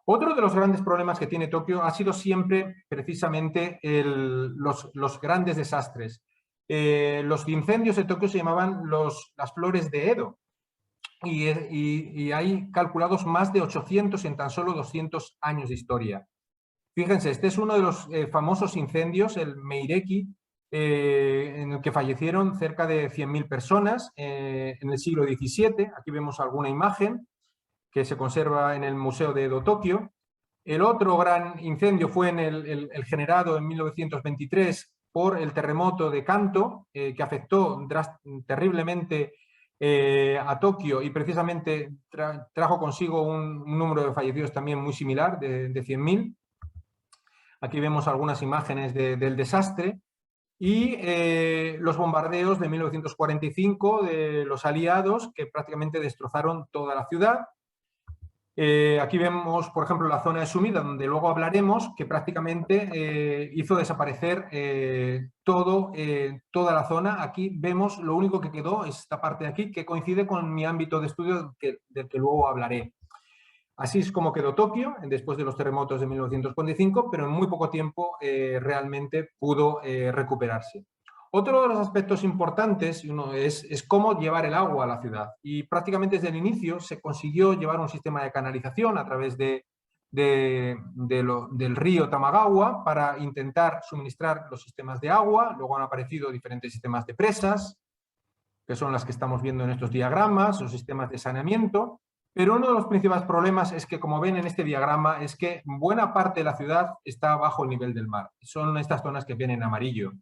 C: Otro de los grandes problemas que tiene Tokio ha sido siempre precisamente los grandes desastres. Los incendios de Tokio se llamaban las flores de Edo, y hay calculados más de 800 en tan solo 200 años de historia. Fíjense, este es uno de los famosos incendios, el Meireki, en el que fallecieron cerca de 100.000 personas en el siglo XVII. Aquí vemos alguna imagen que se conserva en el Museo de Edo, Tokio. El otro gran incendio fue el generado en 1923 por el terremoto de Kanto, que afectó terriblemente a Tokio y precisamente trajo consigo un número de fallecidos también muy similar, de 100.000. Aquí vemos algunas imágenes del desastre y los bombardeos de 1945 de los aliados, que prácticamente destrozaron toda la ciudad. Aquí vemos, por ejemplo, la zona de Sumida, donde luego hablaremos, que prácticamente hizo desaparecer toda la zona. Aquí vemos, lo único que quedó es esta parte de aquí, que coincide con mi ámbito de estudio del que luego hablaré. Así es como quedó Tokio después de los terremotos de 1945, pero en muy poco tiempo realmente pudo recuperarse. Otro de los aspectos importantes es cómo llevar el agua a la ciudad. Y prácticamente desde el inicio se consiguió llevar un sistema de canalización a través del río Tamagawa para intentar suministrar los sistemas de agua. Luego han aparecido diferentes sistemas de presas, que son las que estamos viendo en estos diagramas, los sistemas de saneamiento. Pero uno de los principales problemas es que, como ven en este diagrama, es que buena parte de la ciudad está bajo el nivel del mar. Son estas zonas que ven en amarillo.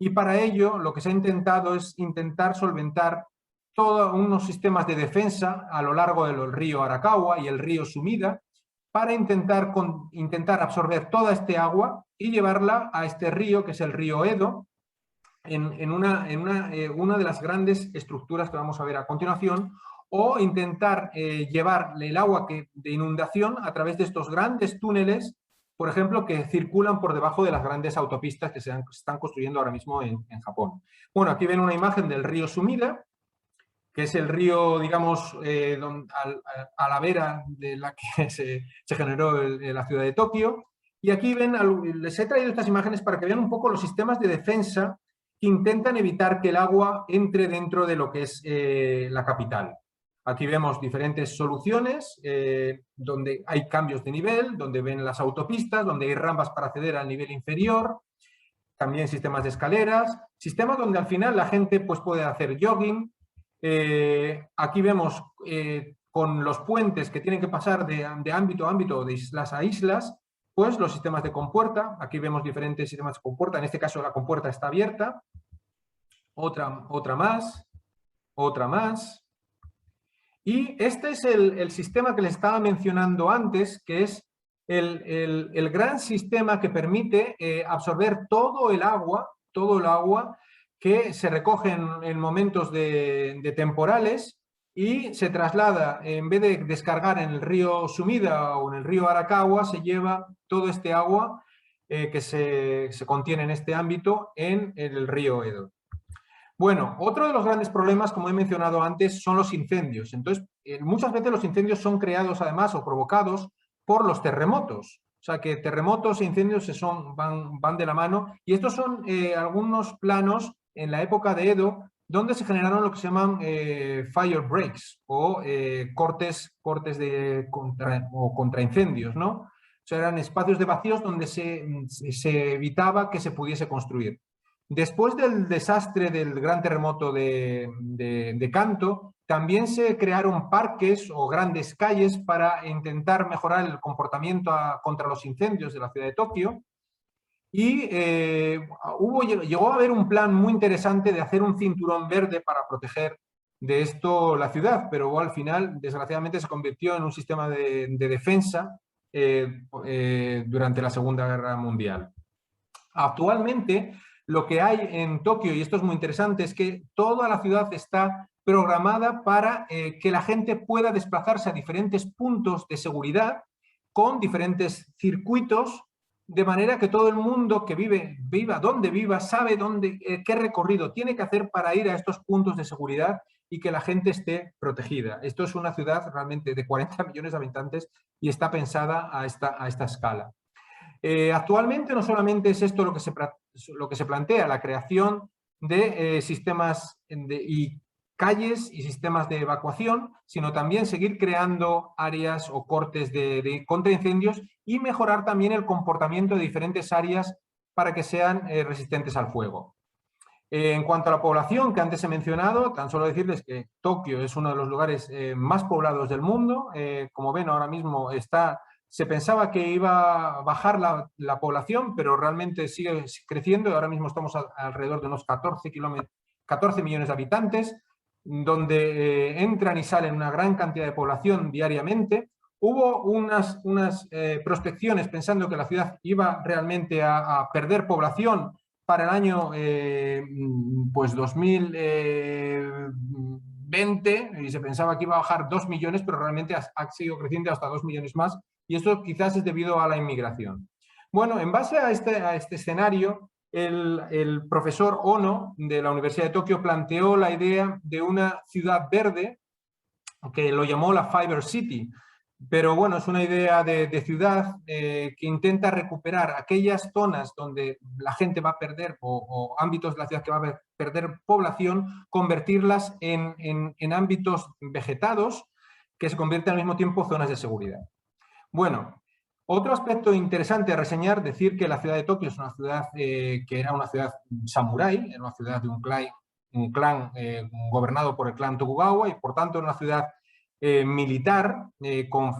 C: Y para ello lo que se ha intentado es solventar todos unos sistemas de defensa a lo largo del río Arakawa y el río Sumida para intentar absorber toda este agua y llevarla a este río, que es el río Edo, en una de las grandes estructuras que vamos a ver a continuación, o intentar llevar el agua de inundación a través de estos grandes túneles, por ejemplo, que circulan por debajo de las grandes autopistas que se están construyendo ahora mismo en Japón. Bueno, aquí ven una imagen del río Sumida, que es el río, digamos, a la vera de la que se generó la ciudad de Tokio. Y aquí ven, les he traído estas imágenes para que vean un poco los sistemas de defensa que intentan evitar que el agua entre dentro de lo que es la capital. Aquí vemos diferentes soluciones donde hay cambios de nivel, donde ven las autopistas, donde hay rampas para acceder al nivel inferior, también sistemas de escaleras, sistemas donde al final la gente pues, puede hacer jogging. Aquí vemos con los puentes que tienen que pasar de ámbito a ámbito, de islas a islas, pues los sistemas de compuerta. Aquí vemos diferentes sistemas de compuerta, en este caso la compuerta está abierta, otra más. Y este es el sistema que les estaba mencionando antes, que es el gran sistema que permite absorber todo el agua todo el agua que se recoge en momentos de temporales y se traslada, en vez de descargar en el río Sumida o en el río Arakawa, se lleva todo este agua que se contiene en este ámbito en el río Edo. Bueno, otro de los grandes problemas, como he mencionado antes, son los incendios. Entonces, muchas veces los incendios son creados además o provocados por los terremotos. O sea, que terremotos e incendios van de la mano. Y estos son algunos planos en la época de Edo, donde se generaron lo que se llaman fire breaks o cortes contra incendios, ¿no? O sea, eran espacios de vacíos donde se evitaba que se pudiese construir. Después del desastre del gran terremoto de Kanto, también se crearon parques o grandes calles para intentar mejorar el comportamiento contra los incendios de la ciudad de Tokio. Y llegó a haber un plan muy interesante de hacer un cinturón verde para proteger de esto la ciudad, pero al final, desgraciadamente, se convirtió en un sistema de defensa durante la Segunda Guerra Mundial. Actualmente, lo que hay en Tokio, y esto es muy interesante, es que toda la ciudad está programada para que la gente pueda desplazarse a diferentes puntos de seguridad con diferentes circuitos, de manera que todo el mundo que viva donde viva, sabe qué recorrido tiene que hacer para ir a estos puntos de seguridad y que la gente esté protegida. Esto es una ciudad realmente de 40 millones de habitantes y está pensada a esta escala. Actualmente no solamente es esto lo que se plantea, la creación de sistemas y calles y sistemas de evacuación, sino también seguir creando áreas o cortes de contraincendios y mejorar también el comportamiento de diferentes áreas para que sean resistentes al fuego. En cuanto a la población que antes he mencionado, tan solo decirles que Tokio es uno de los lugares más poblados del mundo. Como ven, ahora mismo se pensaba que iba a bajar la población, pero realmente sigue creciendo y ahora mismo estamos alrededor de unos 14 millones de habitantes, donde entran y salen una gran cantidad de población diariamente. Hubo unas prospecciones pensando que la ciudad iba realmente a perder población para el año 2020, y se pensaba que iba a bajar 2 millones, pero realmente ha seguido creciendo hasta 2 millones más, y esto quizás es debido a la inmigración. Bueno, en base a este escenario, el profesor Ono de la Universidad de Tokio planteó la idea de una ciudad verde que lo llamó la Fiber City. Pero bueno, es una idea de ciudad que intenta recuperar aquellas zonas donde la gente va a perder o ámbitos de la ciudad que va a perder población, convertirlas en ámbitos vegetados que se convierten al mismo tiempo en zonas de seguridad. Bueno, otro aspecto interesante a reseñar, decir que la ciudad de Tokio es una ciudad que era una ciudad samurái, era una ciudad de un clan gobernado por el clan Tokugawa y por tanto era una ciudad militar con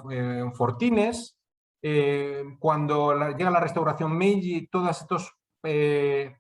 C: fortines. Cuando llega la restauración Meiji, todas estas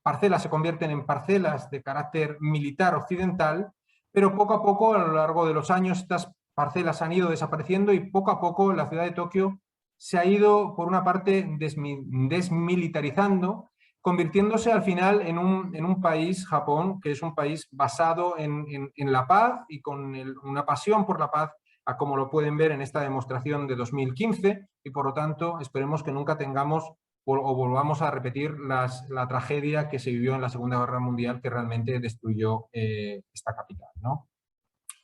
C: parcelas se convierten en parcelas de carácter militar occidental, pero poco a poco, a lo largo de los años, estas parcelas han ido desapareciendo y poco a poco la ciudad de Tokio se ha ido, por una parte, desmilitarizando, convirtiéndose al final en un país, Japón, que es un país basado en la paz y con una pasión por la paz, como lo pueden ver en esta demostración de 2015, y por lo tanto esperemos que nunca tengamos o volvamos a repetir la tragedia que se vivió en la Segunda Guerra Mundial, que realmente destruyó esta capital, ¿no?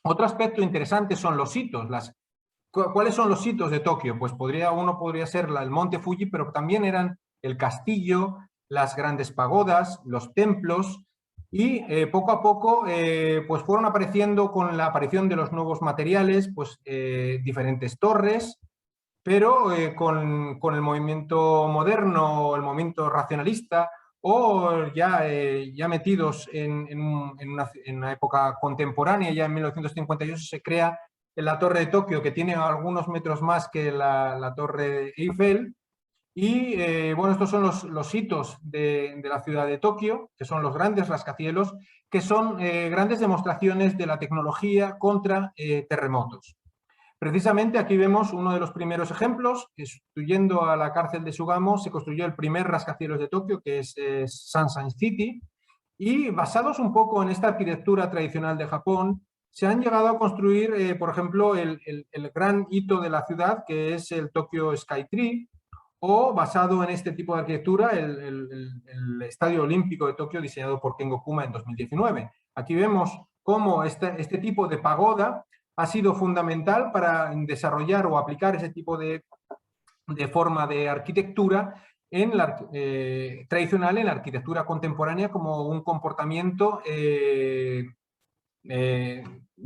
C: Otro aspecto interesante son los hitos. ¿Cuáles son los hitos de Tokio? Pues uno podría ser el monte Fuji, pero también eran el castillo, las grandes pagodas, los templos, y poco a poco pues fueron apareciendo con la aparición de los nuevos materiales, pues diferentes torres, pero con el movimiento moderno, el movimiento racionalista, o ya metidos en una época contemporánea, ya en 1958 se crea la Torre de Tokio, que tiene algunos metros más que la Torre Eiffel. Y bueno, estos son los hitos de la ciudad de Tokio, que son los grandes rascacielos, que son grandes demostraciones de la tecnología contra terremotos. Precisamente aquí vemos uno de los primeros ejemplos, que sustituyendo a la cárcel de Sugamo se construyó el primer rascacielos de Tokio, que es Sunshine City, y basados un poco en esta arquitectura tradicional de Japón, se han llegado a construir, por ejemplo, el gran hito de la ciudad, que es el Tokyo Skytree, o basado en este tipo de arquitectura, el Estadio Olímpico de Tokio, diseñado por Kengo Kuma en 2019. Aquí vemos cómo este tipo de pagoda ha sido fundamental para desarrollar o aplicar ese tipo de forma de arquitectura tradicional en la arquitectura contemporánea como un comportamiento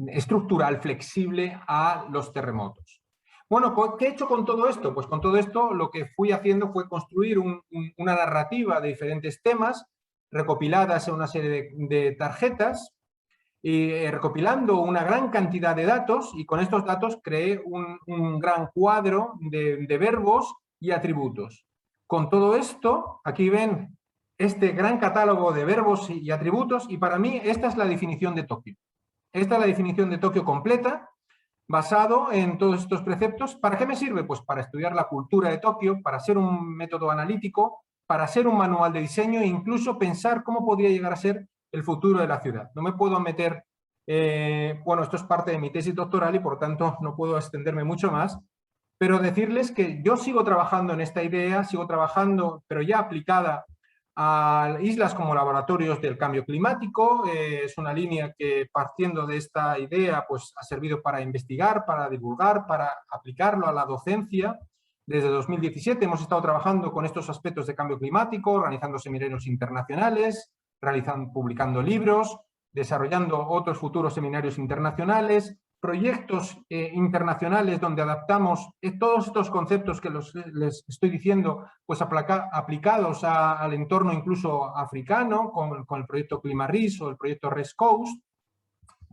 C: estructural flexible a los terremotos. Bueno, ¿qué he hecho con todo esto? Pues con todo esto lo que fui haciendo fue construir una narrativa de diferentes temas recopiladas en una serie de tarjetas y recopilando una gran cantidad de datos, y con estos datos creé un gran cuadro de verbos y atributos. Con todo esto, aquí ven este gran catálogo de verbos y atributos, y para mí esta es la definición de Tokio. Esta es la definición de Tokio completa, basado en todos estos preceptos. ¿Para qué me sirve? Pues para estudiar la cultura de Tokio, para ser un método analítico, para ser un manual de diseño e incluso pensar cómo podría llegar a ser el futuro de la ciudad. No me puedo meter, bueno, esto es parte de mi tesis doctoral y por tanto no puedo extenderme mucho más, pero decirles que yo sigo trabajando en esta idea, sigo trabajando, pero ya aplicada a islas como laboratorios del cambio climático. Es una línea que, partiendo de esta idea, pues ha servido para investigar, para divulgar, para aplicarlo a la docencia. Desde 2017 hemos estado trabajando con estos aspectos de cambio climático, organizando seminarios internacionales, publicando libros, desarrollando otros futuros seminarios internacionales, proyectos internacionales donde adaptamos todos estos conceptos que les estoy diciendo, pues aplicados al entorno incluso africano, con el proyecto ClimaRIS o el proyecto Res Coast,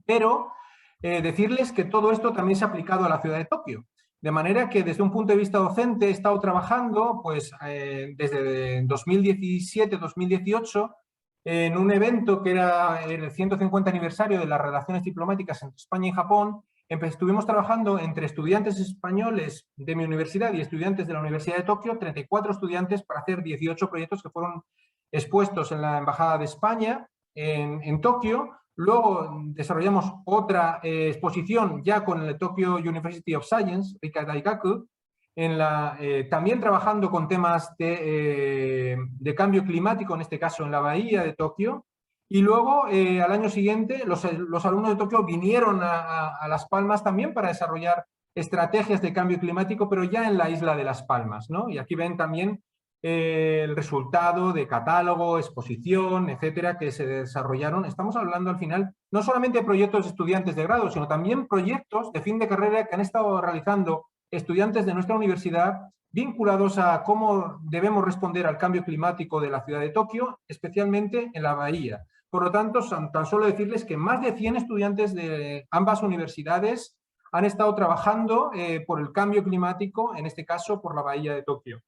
C: pero decirles que todo esto también se ha aplicado a la ciudad de Tokio. De manera que desde un punto de vista docente he estado trabajando pues, desde 2017-2018 en un evento que era el 150 aniversario de las relaciones diplomáticas entre España y Japón. Estuvimos trabajando entre estudiantes españoles de mi universidad y estudiantes de la Universidad de Tokio, 34 estudiantes, para hacer 18 proyectos que fueron expuestos en la Embajada de España en Tokio. Luego desarrollamos otra exposición ya con el Tokyo University of Science, Rika Daigaku, también trabajando con temas de cambio climático, en este caso en la bahía de Tokio. Y luego, al año siguiente, los alumnos de Tokio vinieron a Las Palmas también para desarrollar estrategias de cambio climático, pero ya en la isla de Las Palmas, ¿no? Y aquí ven también el resultado de catálogo, exposición, etcétera, que se desarrollaron. Estamos hablando al final no solamente de proyectos de estudiantes de grado, sino también proyectos de fin de carrera que han estado realizando estudiantes de nuestra universidad vinculados a cómo debemos responder al cambio climático de la ciudad de Tokio, especialmente en la bahía. Por lo tanto, tan solo decirles que más de 100 estudiantes de ambas universidades han estado trabajando por el cambio climático, en este caso por la bahía de Tokio.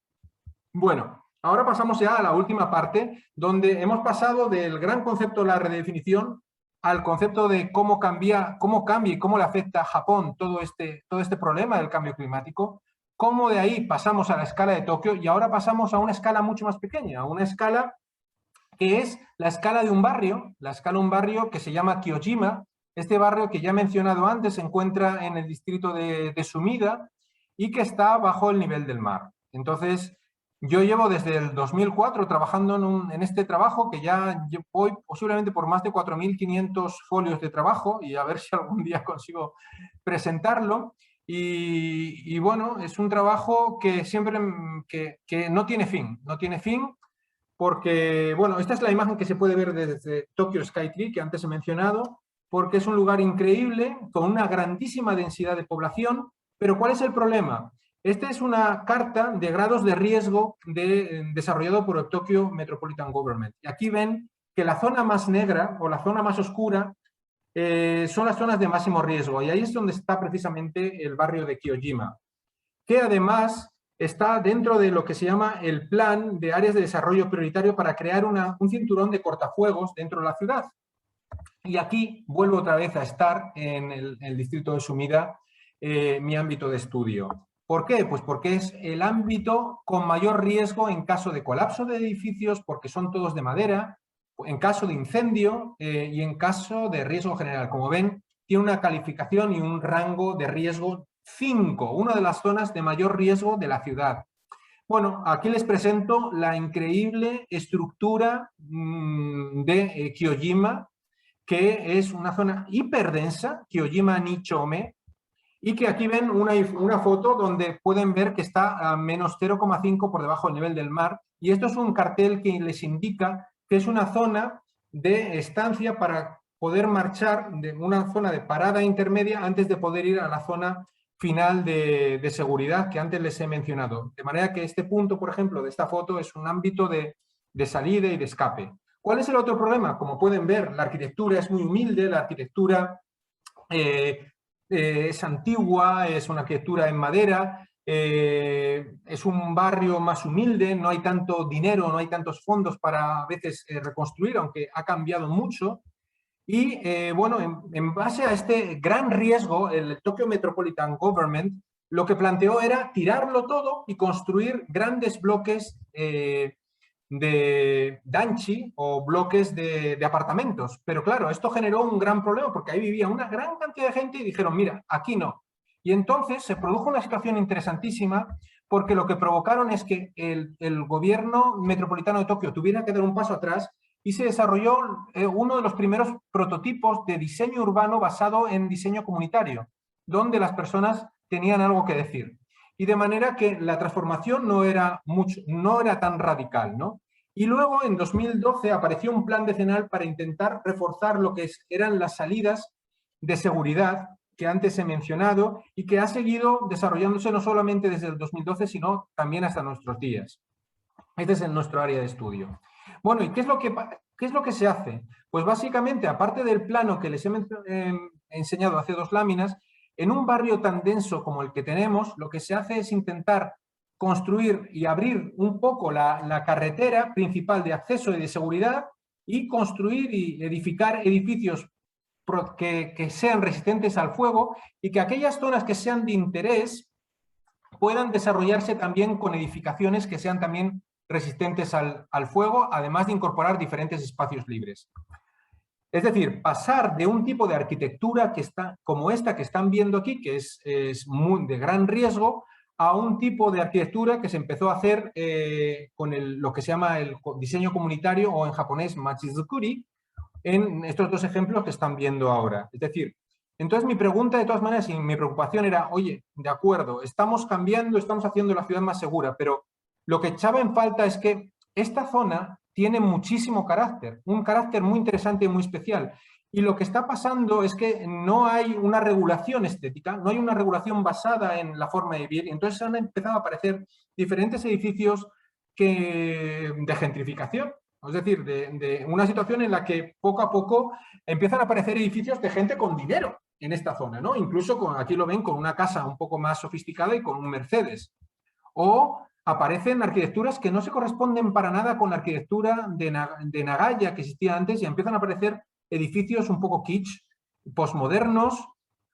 C: Bueno, ahora pasamos ya a la última parte, donde hemos pasado del gran concepto de la redefinición al concepto de cómo cambia y cómo le afecta a Japón todo este problema del cambio climático, cómo de ahí pasamos a la escala de Tokio y ahora pasamos a una escala mucho más pequeña, a una escala que es la escala de un barrio, que se llama Kyojima. Este barrio que ya he mencionado antes se encuentra en el distrito de Sumida y que está bajo el nivel del mar. Entonces, yo llevo desde el 2004 trabajando en este trabajo, que ya voy posiblemente por más de 4.500 folios de trabajo, y a ver si algún día consigo presentarlo. Y bueno, es un trabajo que siempre que no tiene fin, porque, bueno, esta es la imagen que se puede ver desde Tokyo Skytree, que antes he mencionado, porque es un lugar increíble, con una grandísima densidad de población, pero ¿cuál es el problema? Esta es una carta de grados de riesgo desarrollado por el Tokyo Metropolitan Government. Y aquí ven que la zona más negra o la zona más oscura son las zonas de máximo riesgo. Y ahí es donde está precisamente el barrio de Kyojima, que además está dentro de lo que se llama el plan de áreas de desarrollo prioritario para crear un cinturón de cortafuegos dentro de la ciudad. Y aquí vuelvo otra vez a estar en el distrito de Sumida, mi ámbito de estudio. ¿Por qué? Pues porque es el ámbito con mayor riesgo en caso de colapso de edificios, porque son todos de madera, en caso de incendio y en caso de riesgo general. Como ven, tiene una calificación y un rango de riesgo 5, una de las zonas de mayor riesgo de la ciudad. Bueno, aquí les presento la increíble estructura de Kyojima, que es una zona hiperdensa, Kyojima Nichome, y que aquí ven una foto donde pueden ver que está a menos 0,5 por debajo del nivel del mar, y esto es un cartel que les indica que es una zona de estancia para poder marchar de una zona de parada intermedia antes de poder ir a la zona final de seguridad que antes les he mencionado. De manera que este punto, por ejemplo, de esta foto es un ámbito de salida y de escape. ¿Cuál es el otro problema? Como pueden ver, la arquitectura es muy humilde, la arquitectura es antigua, es una arquitectura en madera, es un barrio más humilde, no hay tanto dinero, no hay tantos fondos para a veces reconstruir, aunque ha cambiado mucho. Y bueno, en base a este gran riesgo, el Tokyo Metropolitan Government lo que planteó era tirarlo todo y construir grandes bloques de danchi o bloques de apartamentos. Pero claro, esto generó un gran problema porque ahí vivía una gran cantidad de gente y dijeron, mira, aquí no. Y entonces se produjo una situación interesantísima porque lo que provocaron es que el gobierno metropolitano de Tokio tuviera que dar un paso atrás y se desarrolló uno de los primeros prototipos de diseño urbano basado en diseño comunitario, donde las personas tenían algo que decir. Y de manera que la transformación no era tan radical, ¿no? Y luego, en 2012, apareció un plan decenal para intentar reforzar lo que eran las salidas de seguridad que antes he mencionado y que ha seguido desarrollándose no solamente desde el 2012, sino también hasta nuestros días. Este es nuestro área de estudio. Bueno, ¿y qué es lo que se hace? Pues básicamente, aparte del plano que les he enseñado hace 2 láminas, en un barrio tan denso como el que tenemos, lo que se hace es intentar construir y abrir un poco la carretera principal de acceso y de seguridad y construir y edificar edificios que sean resistentes al fuego y que aquellas zonas que sean de interés puedan desarrollarse también con edificaciones que sean también resistentes al fuego, además de incorporar diferentes espacios libres. Es decir, pasar de un tipo de arquitectura como esta que están viendo aquí, que es muy de gran riesgo, a un tipo de arquitectura que se empezó a hacer con lo que se llama el diseño comunitario o en japonés machizukuri, en estos 2 ejemplos que están viendo ahora. Es decir, entonces mi pregunta de todas maneras y mi preocupación era, oye, de acuerdo, estamos cambiando, estamos haciendo la ciudad más segura, pero lo que echaba en falta es que esta zona tiene muchísimo carácter, un carácter muy interesante y muy especial. Y lo que está pasando es que no hay una regulación estética, no hay una regulación basada en la forma de vivir. Y entonces han empezado a aparecer diferentes edificios de gentrificación. Es decir, de una situación en la que poco a poco empiezan a aparecer edificios de gente con dinero en esta zona, ¿no? Incluso aquí lo ven con una casa un poco más sofisticada y con un Mercedes. O aparecen arquitecturas que no se corresponden para nada con la arquitectura de Nagaya que existía antes y empiezan a aparecer edificios un poco kitsch, posmodernos,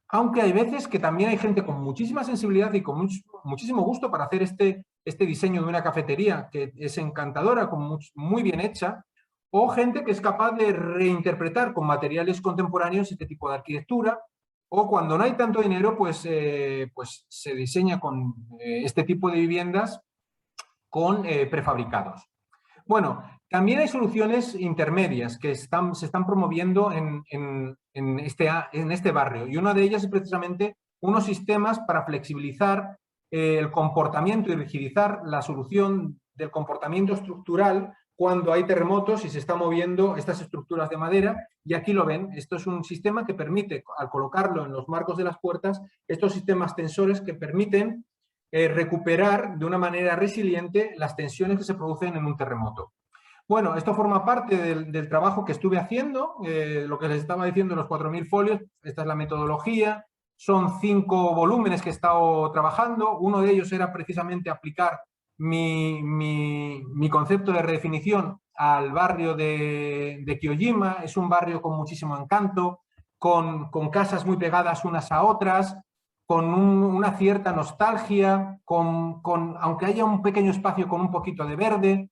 C: aunque hay veces que también hay gente con muchísima sensibilidad y con muchísimo gusto para hacer este diseño de una cafetería que es encantadora, muy bien hecha, o gente que es capaz de reinterpretar con materiales contemporáneos este tipo de arquitectura, o cuando no hay tanto dinero, pues se diseña con este tipo de viviendas con prefabricados. Bueno, también hay soluciones intermedias que se están promoviendo en este barrio, y una de ellas es precisamente unos sistemas para flexibilizar el comportamiento y rigidizar la solución del comportamiento estructural cuando hay terremotos y se están moviendo estas estructuras de madera. Y aquí lo ven, esto es un sistema que permite, al colocarlo en los marcos de las puertas, estos sistemas tensores que permiten recuperar de una manera resiliente las tensiones que se producen en un terremoto. Bueno, esto forma parte del trabajo que estuve haciendo, lo que les estaba diciendo, los 4.000 folios, esta es la metodología, son 5 volúmenes que he estado trabajando, uno de ellos era precisamente aplicar mi concepto de redefinición al barrio de Kyojima. Es un barrio con muchísimo encanto, con casas muy pegadas unas a otras, con una cierta nostalgia, aunque haya un pequeño espacio con un poquito de verde.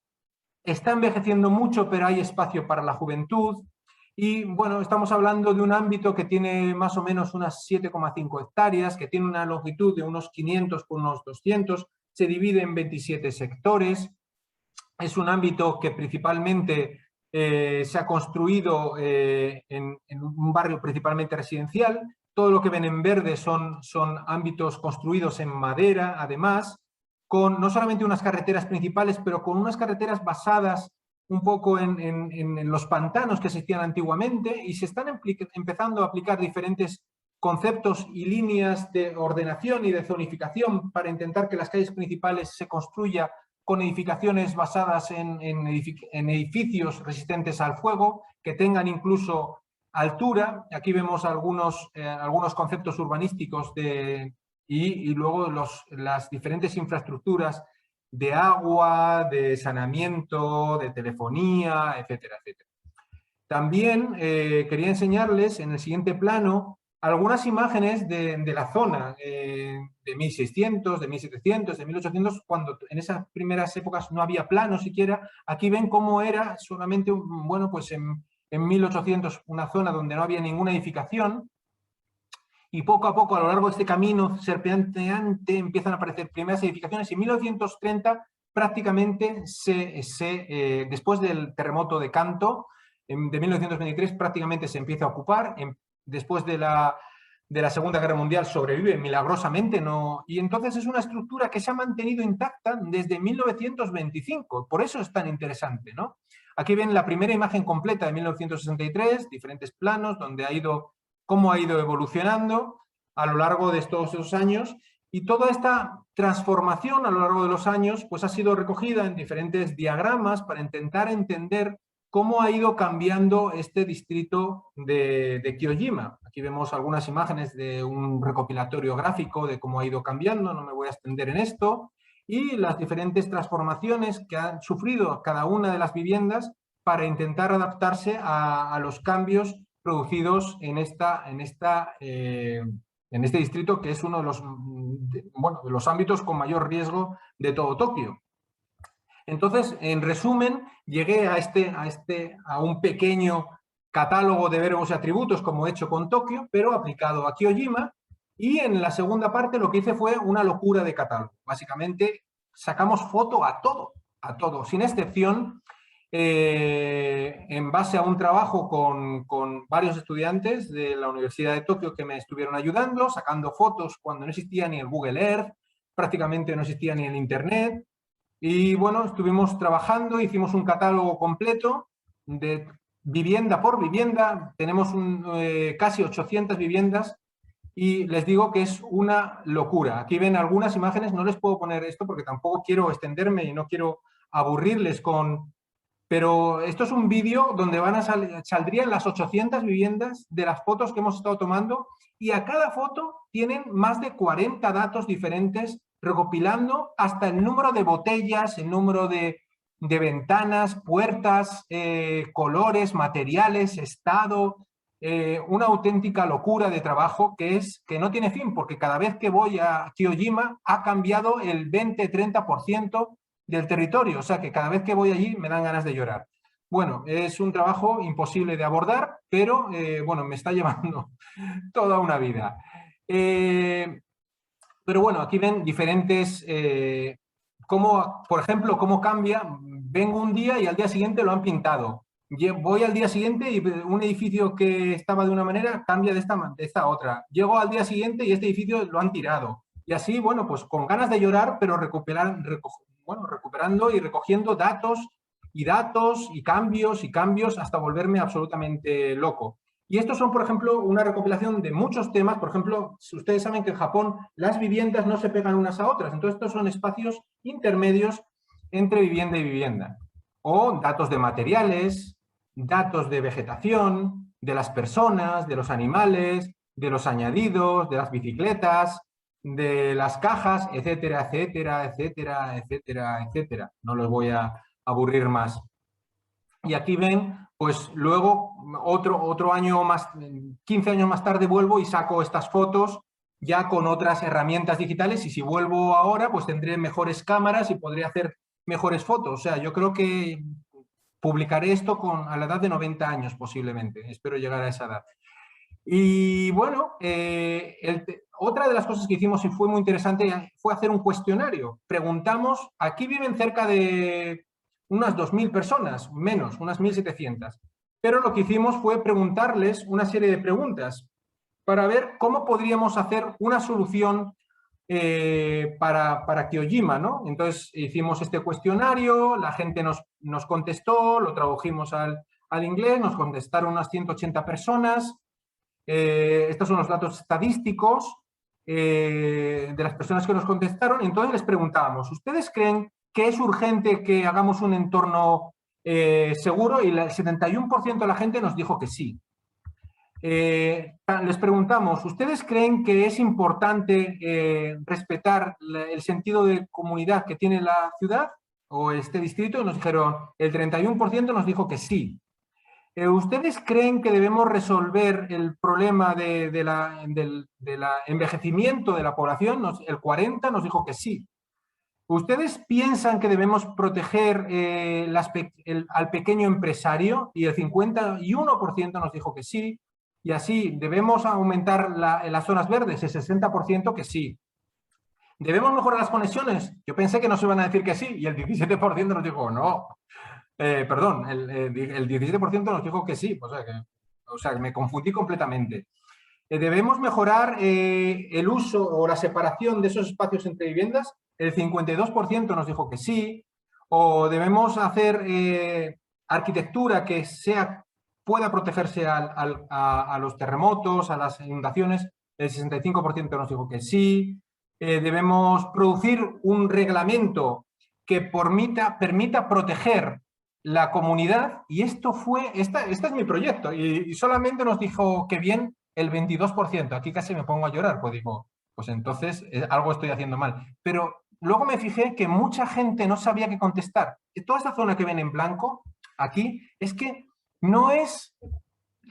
C: está envejeciendo mucho, pero hay espacio para la juventud. Y bueno, estamos hablando de un ámbito que tiene más o menos unas 7,5 hectáreas, que tiene una longitud de unos 500 por unos 200, se divide en 27 sectores. Es un ámbito que principalmente se ha construido en un barrio principalmente residencial. Todo lo que ven en verde son ámbitos construidos en madera, además, con no solamente unas carreteras principales, pero con unas carreteras basadas un poco en los pantanos que existían antiguamente, y se están empezando a aplicar diferentes conceptos y líneas de ordenación y de zonificación para intentar que las calles principales se construyan con edificaciones basadas en edificios resistentes al fuego, que tengan incluso altura. Aquí vemos algunos conceptos urbanísticos y luego las diferentes infraestructuras de agua, de saneamiento, de telefonía, etcétera, etcétera. También quería enseñarles en el siguiente plano algunas imágenes de la zona de 1600, de 1700, de 1800, cuando en esas primeras épocas no había plano siquiera. Aquí ven cómo era solamente, bueno, pues en 1800 una zona donde no había ninguna edificación, y poco a poco a lo largo de este camino serpenteante empiezan a aparecer primeras edificaciones, y en 1930 prácticamente después del terremoto de Kanto, de 1923 prácticamente se empieza a ocupar. Después de la Segunda Guerra Mundial sobrevive milagrosamente, ¿no? Y entonces es una estructura que se ha mantenido intacta desde 1925, por eso es tan interesante, ¿no? Aquí ven la primera imagen completa de 1963, diferentes planos donde cómo ha ido evolucionando a lo largo de todos esos años, y toda esta transformación a lo largo de los años pues ha sido recogida en diferentes diagramas para intentar entender cómo ha ido cambiando este distrito de Kyojima. Aquí vemos algunas imágenes de un recopilatorio gráfico de cómo ha ido cambiando, no me voy a extender en esto, y las diferentes transformaciones que han sufrido cada una de las viviendas para intentar adaptarse a los cambios producidos en este distrito, que es uno de los ámbitos con mayor riesgo de todo Tokio. Entonces, en resumen, llegué a un pequeño catálogo de verbos y atributos como he hecho con Tokio, pero aplicado a Kyojima, y en la segunda parte lo que hice fue una locura de catálogo. Básicamente, sacamos foto a todo, sin excepción, en base a un trabajo con varios estudiantes de la Universidad de Tokio que me estuvieron ayudando, sacando fotos cuando no existía ni el Google Earth, prácticamente no existía ni el Internet. Y bueno, estuvimos trabajando, hicimos un catálogo completo de vivienda por vivienda. Tenemos casi 800 viviendas, y les digo que es una locura. Aquí ven algunas imágenes, no les puedo poner esto porque tampoco quiero extenderme y no quiero aburrirles pero esto es un vídeo donde saldrían las 800 viviendas de las fotos que hemos estado tomando, y a cada foto tienen más de 40 datos diferentes, recopilando hasta el número de botellas, el número de ventanas, puertas, colores, materiales, estado, una auténtica locura de trabajo que no tiene fin, porque cada vez que voy a Kyojima ha cambiado el 20-30% del territorio, o sea que cada vez que voy allí me dan ganas de llorar. Bueno, es un trabajo imposible de abordar, pero bueno, me está llevando toda una vida. Pero bueno, aquí ven diferentes, por ejemplo, cómo cambia. Vengo un día y al día siguiente lo han pintado. Voy al día siguiente y un edificio que estaba de una manera cambia de esta otra. Llego al día siguiente y este edificio lo han tirado. Y así, bueno, pues con ganas de llorar, pero recuperando y recogiendo datos y cambios hasta volverme absolutamente loco. Y estos son, por ejemplo, una recopilación de muchos temas. Por ejemplo, si ustedes saben que en Japón las viviendas no se pegan unas a otras, entonces estos son espacios intermedios entre vivienda y vivienda. O datos de materiales, datos de vegetación, de las personas, de los animales, de los añadidos, de las bicicletas, de las cajas, etcétera, etcétera, etcétera, etcétera, etcétera. No los voy a aburrir más. Y aquí ven, pues luego, otro año más, 15 años más tarde vuelvo y saco estas fotos ya con otras herramientas digitales, y si vuelvo ahora, pues tendré mejores cámaras y podré hacer mejores fotos. O sea, yo creo que publicaré esto a la edad de 90 años posiblemente. Espero llegar a esa edad. Y bueno, otra de las cosas que hicimos y fue muy interesante fue hacer un cuestionario. Preguntamos, aquí viven cerca de unas 2.000 personas, menos, unas 1.700. Pero lo que hicimos fue preguntarles una serie de preguntas para ver cómo podríamos hacer una solución para Kyojima, ¿no? Entonces hicimos este cuestionario, la gente nos contestó, lo tradujimos al inglés, nos contestaron unas 180 personas. Estos son los datos estadísticos de las personas que nos contestaron. Entonces les preguntábamos, ¿ustedes creen que es urgente que hagamos un entorno seguro? Y el 71% de la gente nos dijo que sí. Les preguntamos, ¿ustedes creen que es importante respetar el sentido de comunidad que tiene la ciudad o este distrito? Y nos dijeron, el 31% nos dijo que sí. ¿Ustedes creen que debemos resolver el problema del envejecimiento de la población? El 40% nos dijo que sí. ¿Ustedes piensan que debemos proteger al pequeño empresario? Y el 51% nos dijo que sí. Y así, ¿debemos aumentar las zonas verdes? El 60% que sí. ¿Debemos mejorar las conexiones? Yo pensé que nos iban a decir que sí y el 17% nos dijo no. Perdón, el 17% nos dijo que sí. O sea, me confundí completamente. ¿Debemos mejorar el uso o la separación de esos espacios entre viviendas? El 52% nos dijo que sí. ¿O debemos hacer arquitectura que pueda protegerse a los terremotos, a las inundaciones? El 65% nos dijo que sí. Debemos producir un reglamento que permita proteger la comunidad. Y este es mi proyecto. Y solamente nos dijo que bien el 22%. Aquí casi me pongo a llorar, pues digo, pues entonces algo estoy haciendo mal. Pero luego me fijé que mucha gente no sabía qué contestar. Toda esta zona que ven en blanco, aquí, es que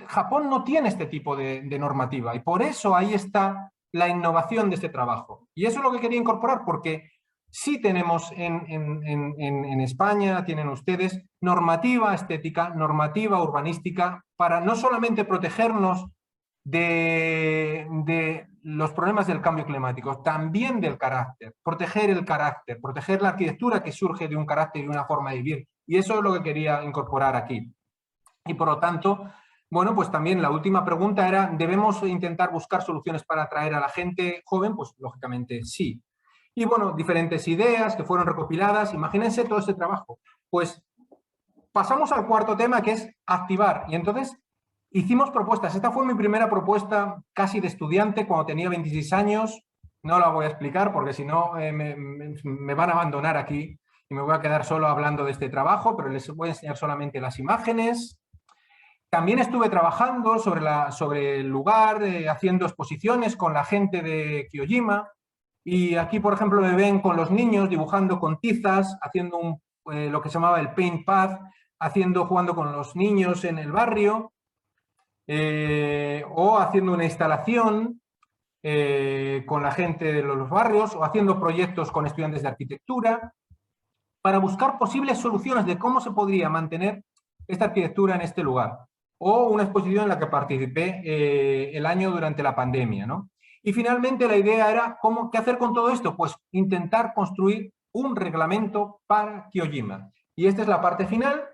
C: Japón no tiene este tipo de normativa y por eso ahí está la innovación de este trabajo. Y eso es lo que quería incorporar, porque sí tenemos en España, tienen ustedes, normativa estética, normativa urbanística, para no solamente protegernos de los problemas del cambio climático, también del carácter, proteger la arquitectura que surge de un carácter y una forma de vivir. Y eso es lo que quería incorporar aquí. Y por lo tanto, bueno, pues también la última pregunta era, ¿debemos intentar buscar soluciones para atraer a la gente joven? Pues lógicamente sí. Y bueno, diferentes ideas que fueron recopiladas. Imagínense todo este trabajo. Pues pasamos al cuarto tema, que es activar. Y entonces hicimos propuestas. Esta fue mi primera propuesta casi de estudiante cuando tenía 26 años. No la voy a explicar porque si no me van a abandonar aquí y me voy a quedar solo hablando de este trabajo, pero les voy a enseñar solamente las imágenes. También estuve trabajando sobre el lugar, haciendo exposiciones con la gente de Kyojima. Y aquí, por ejemplo, me ven con los niños dibujando con tizas, haciendo lo que se llamaba el paint path, jugando con los niños en el barrio, o haciendo una instalación con la gente de los barrios, o haciendo proyectos con estudiantes de arquitectura, para buscar posibles soluciones de cómo se podría mantener esta arquitectura en este lugar. O una exposición en la que participé el año durante la pandemia, ¿no? Y finalmente la idea era, ¿qué hacer con todo esto? Pues intentar construir un reglamento para Kyojima. Y esta es la parte final.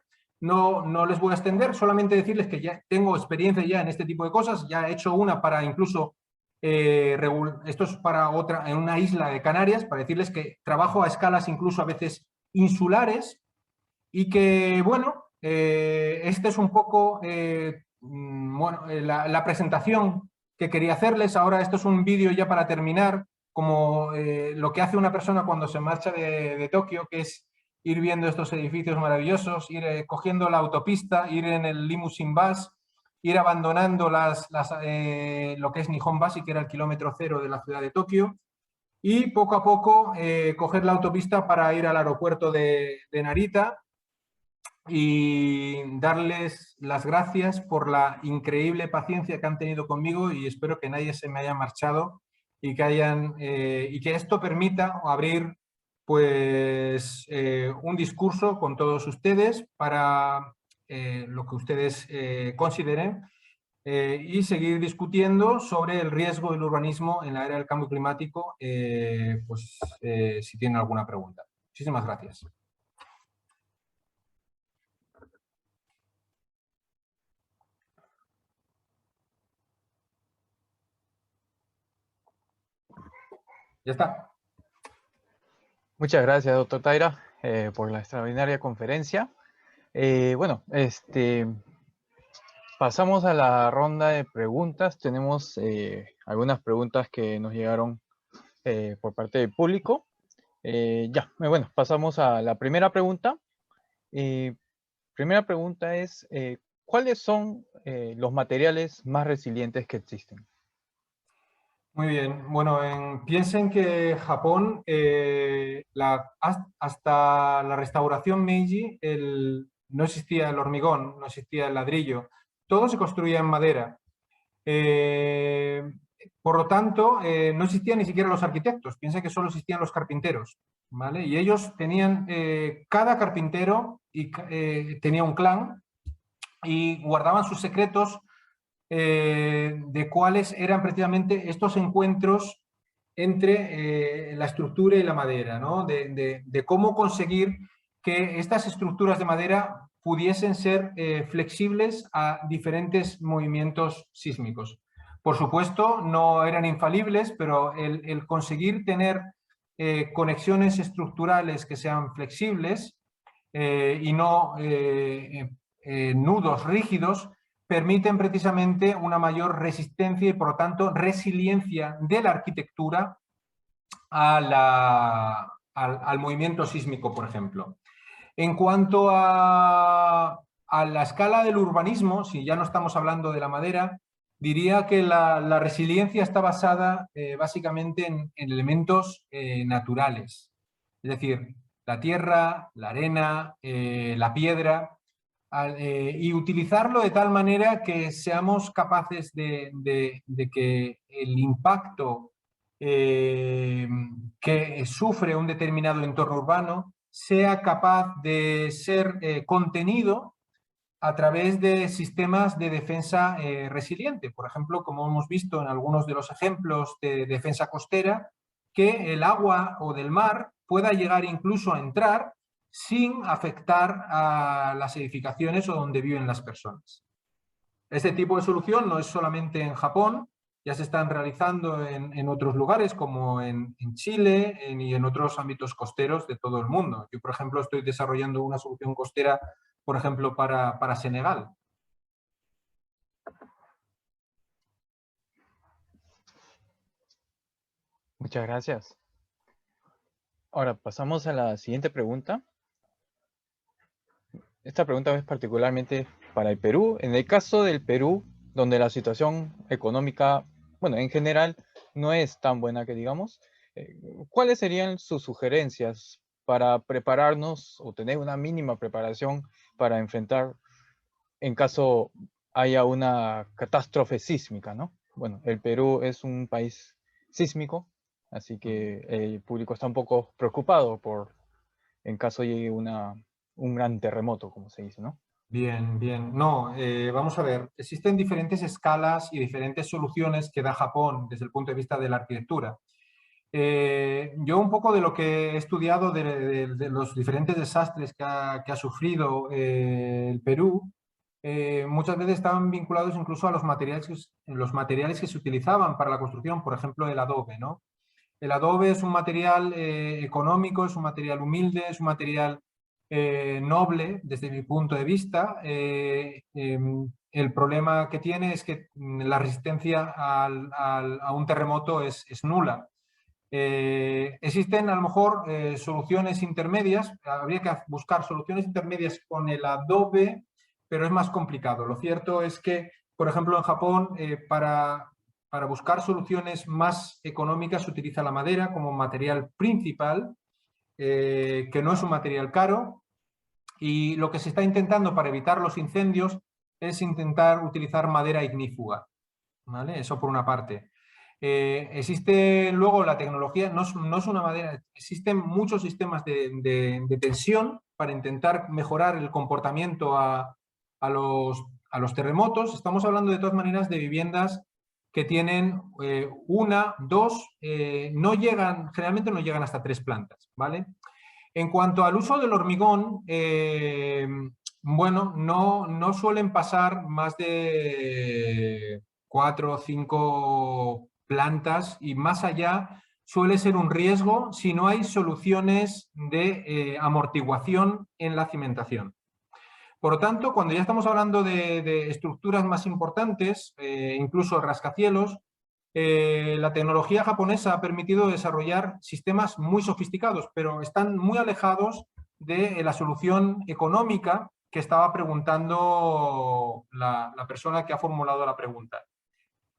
C: No les voy a extender, solamente decirles que ya tengo experiencia ya en este tipo de cosas. Ya he hecho una para incluso, esto es para otra, en una isla de Canarias, para decirles que trabajo a escalas incluso a veces insulares y que, bueno, este es un poco, la presentación que quería hacerles. Ahora esto es un vídeo ya para terminar, como lo que hace una persona cuando se marcha de Tokio, que es ir viendo estos edificios maravillosos, ir cogiendo la autopista, ir en el limousine bus, ir abandonando lo que es Nihonbashi, que era el kilómetro 0 de la ciudad de Tokio, y poco a poco coger la autopista para ir al aeropuerto de Narita, y darles las gracias por la increíble paciencia que han tenido conmigo, y espero que nadie se me haya marchado y que esto permita abrir pues un discurso con todos ustedes para lo que ustedes consideren y seguir discutiendo sobre el riesgo del urbanismo en la era del cambio climático, si tienen alguna pregunta. Muchísimas gracias. Ya está.
A: Muchas gracias, doctor Taira, por la extraordinaria conferencia. Pasamos a la ronda de preguntas. Tenemos algunas preguntas que nos llegaron por parte del público. Pasamos a la primera pregunta. Primera pregunta es, ¿cuáles son los materiales más resilientes que existen?
C: Muy bien. Bueno, piensen que Japón, hasta la restauración Meiji, no existía el hormigón, no existía el ladrillo. Todo se construía en madera. Por lo tanto, no existían ni siquiera los arquitectos. Piensen que solo existían los carpinteros, ¿vale? Y ellos tenían, cada carpintero tenía un clan y guardaban sus secretos de cuáles eran precisamente estos encuentros entre la estructura y la madera, ¿no? De cómo conseguir que estas estructuras de madera pudiesen ser flexibles a diferentes movimientos sísmicos. Por supuesto, no eran infalibles, pero el conseguir tener conexiones estructurales que sean flexibles y no nudos rígidos, permiten precisamente una mayor resistencia y, por lo tanto, resiliencia de la arquitectura al movimiento sísmico, por ejemplo. En cuanto a la escala del urbanismo, si ya no estamos hablando de la madera, diría que la resiliencia está basada básicamente en elementos naturales. Es decir, la tierra, la arena, la piedra, y utilizarlo de tal manera que seamos capaces de que el impacto que sufre un determinado entorno urbano sea capaz de ser contenido a través de sistemas de defensa resiliente. Por ejemplo, como hemos visto en algunos de los ejemplos de defensa costera, que el agua o del mar pueda llegar incluso a entrar sin afectar a las edificaciones o donde viven las personas. Este tipo de solución no es solamente en Japón, ya se están realizando en otros lugares como en Chile y en otros ámbitos costeros de todo el mundo. Yo, por ejemplo, estoy desarrollando una solución costera, por ejemplo, para Senegal.
A: Muchas gracias. Ahora pasamos a la siguiente pregunta. Esta pregunta es particularmente para el Perú. En el caso del Perú, donde la situación económica, en general, no es tan buena que digamos, ¿cuáles serían sus sugerencias para prepararnos o tener una mínima preparación para enfrentar en caso haya una catástrofe sísmica, ¿no? Bueno, el Perú es un país sísmico, así que el público está un poco preocupado en caso llegue un gran terremoto, como se dice, ¿no?
C: Bien, bien. No, vamos a ver. Existen diferentes escalas y diferentes soluciones que da Japón desde el punto de vista de la arquitectura. Yo un poco de lo que he estudiado de los diferentes desastres que ha sufrido el Perú, muchas veces estaban vinculados incluso a los materiales que se utilizaban para la construcción, por ejemplo, el adobe, ¿no? El adobe es un material económico, es un material humilde, es un material noble desde mi punto de vista. El problema que tiene es que la resistencia a un terremoto es nula. Existen a lo mejor soluciones intermedias, habría que buscar soluciones intermedias con el adobe, pero es más complicado. Lo cierto es que, por ejemplo, en Japón, para buscar soluciones más económicas se utiliza la madera como material principal, que no es un material caro, y lo que se está intentando para evitar los incendios es intentar utilizar madera ignífuga, ¿vale? Eso por una parte. Existe luego la tecnología, no es una madera, existen muchos sistemas de tensión para intentar mejorar el comportamiento a los terremotos. Estamos hablando de todas maneras de viviendas que tienen una, dos, generalmente no llegan hasta 3 plantas, ¿vale? En cuanto al uso del hormigón, bueno, no suelen pasar más de 4 o 5 plantas y más allá suele ser un riesgo si no hay soluciones de amortiguación en la cimentación. Por lo tanto, cuando ya estamos hablando de estructuras más importantes, incluso rascacielos, la tecnología japonesa ha permitido desarrollar sistemas muy sofisticados, pero están muy alejados de la solución económica que estaba preguntando la persona que ha formulado la pregunta.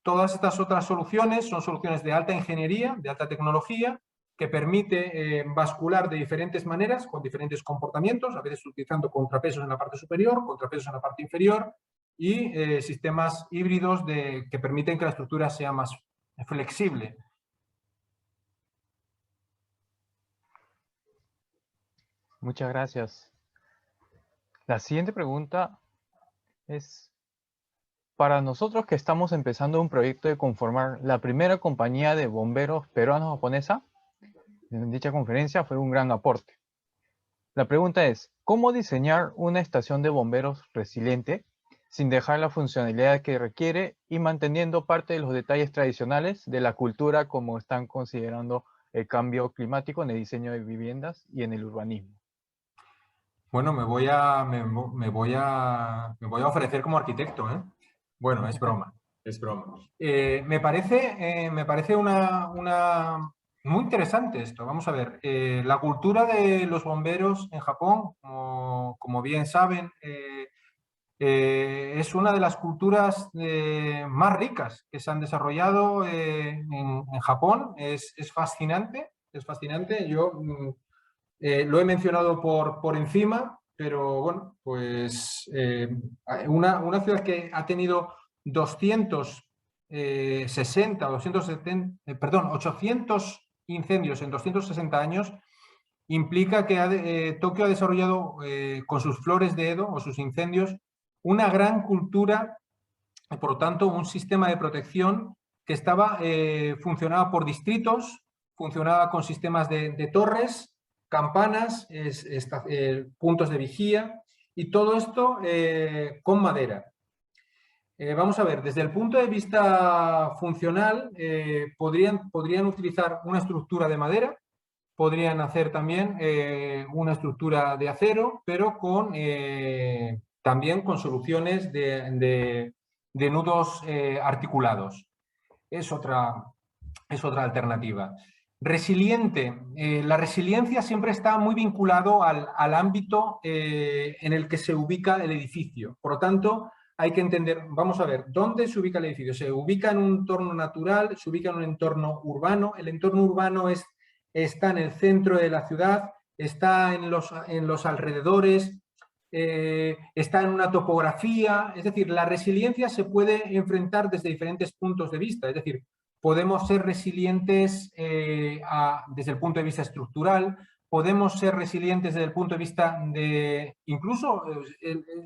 C: Todas estas otras soluciones son soluciones de alta ingeniería, de alta tecnología, que permite bascular de diferentes maneras, con diferentes comportamientos, a veces utilizando contrapesos en la parte superior, contrapesos en la parte inferior, y sistemas híbridos que permiten que la estructura sea más flexible.
A: Muchas gracias. La siguiente pregunta es, para nosotros que estamos empezando un proyecto de conformar la primera compañía de bomberos peruano-japonesa, en dicha conferencia fue un gran aporte. La pregunta es, ¿cómo diseñar una estación de bomberos resiliente sin dejar la funcionalidad que requiere y manteniendo parte de los detalles tradicionales de la cultura como están considerando el cambio climático en el diseño de viviendas y en el urbanismo?
C: Bueno, me voy a ofrecer como arquitecto, ¿eh? Bueno, es broma, es broma. Me parece muy interesante esto. Vamos a ver, la cultura de los bomberos en Japón, como bien saben, es una de las culturas más ricas que se han desarrollado en Japón. Es fascinante, es fascinante. Yo lo he mencionado por encima, pero bueno, pues una ciudad que ha tenido 800 incendios en 260 años, implica que Tokio ha desarrollado con sus flores de Edo o sus incendios una gran cultura, y por lo tanto un sistema de protección que funcionaba por distritos, funcionaba con sistemas de torres, campanas, puntos de vigía y todo esto con madera. Vamos a ver, desde el punto de vista funcional, podrían utilizar una estructura de madera, podrían hacer también una estructura de acero, pero también con soluciones de nudos articulados. Es otra alternativa. Resiliente. La resiliencia siempre está muy vinculado al ámbito en el que se ubica el edificio. Por lo tanto, hay que entender, vamos a ver, ¿dónde se ubica el edificio? ¿Se ubica en un entorno natural? ¿Se ubica en un entorno urbano? El entorno urbano está en el centro de la ciudad, está en los alrededores, está en una topografía. Es decir, la resiliencia se puede enfrentar desde diferentes puntos de vista. Es decir, podemos ser resilientes desde el punto de vista estructural, podemos ser resilientes desde el punto de vista incluso,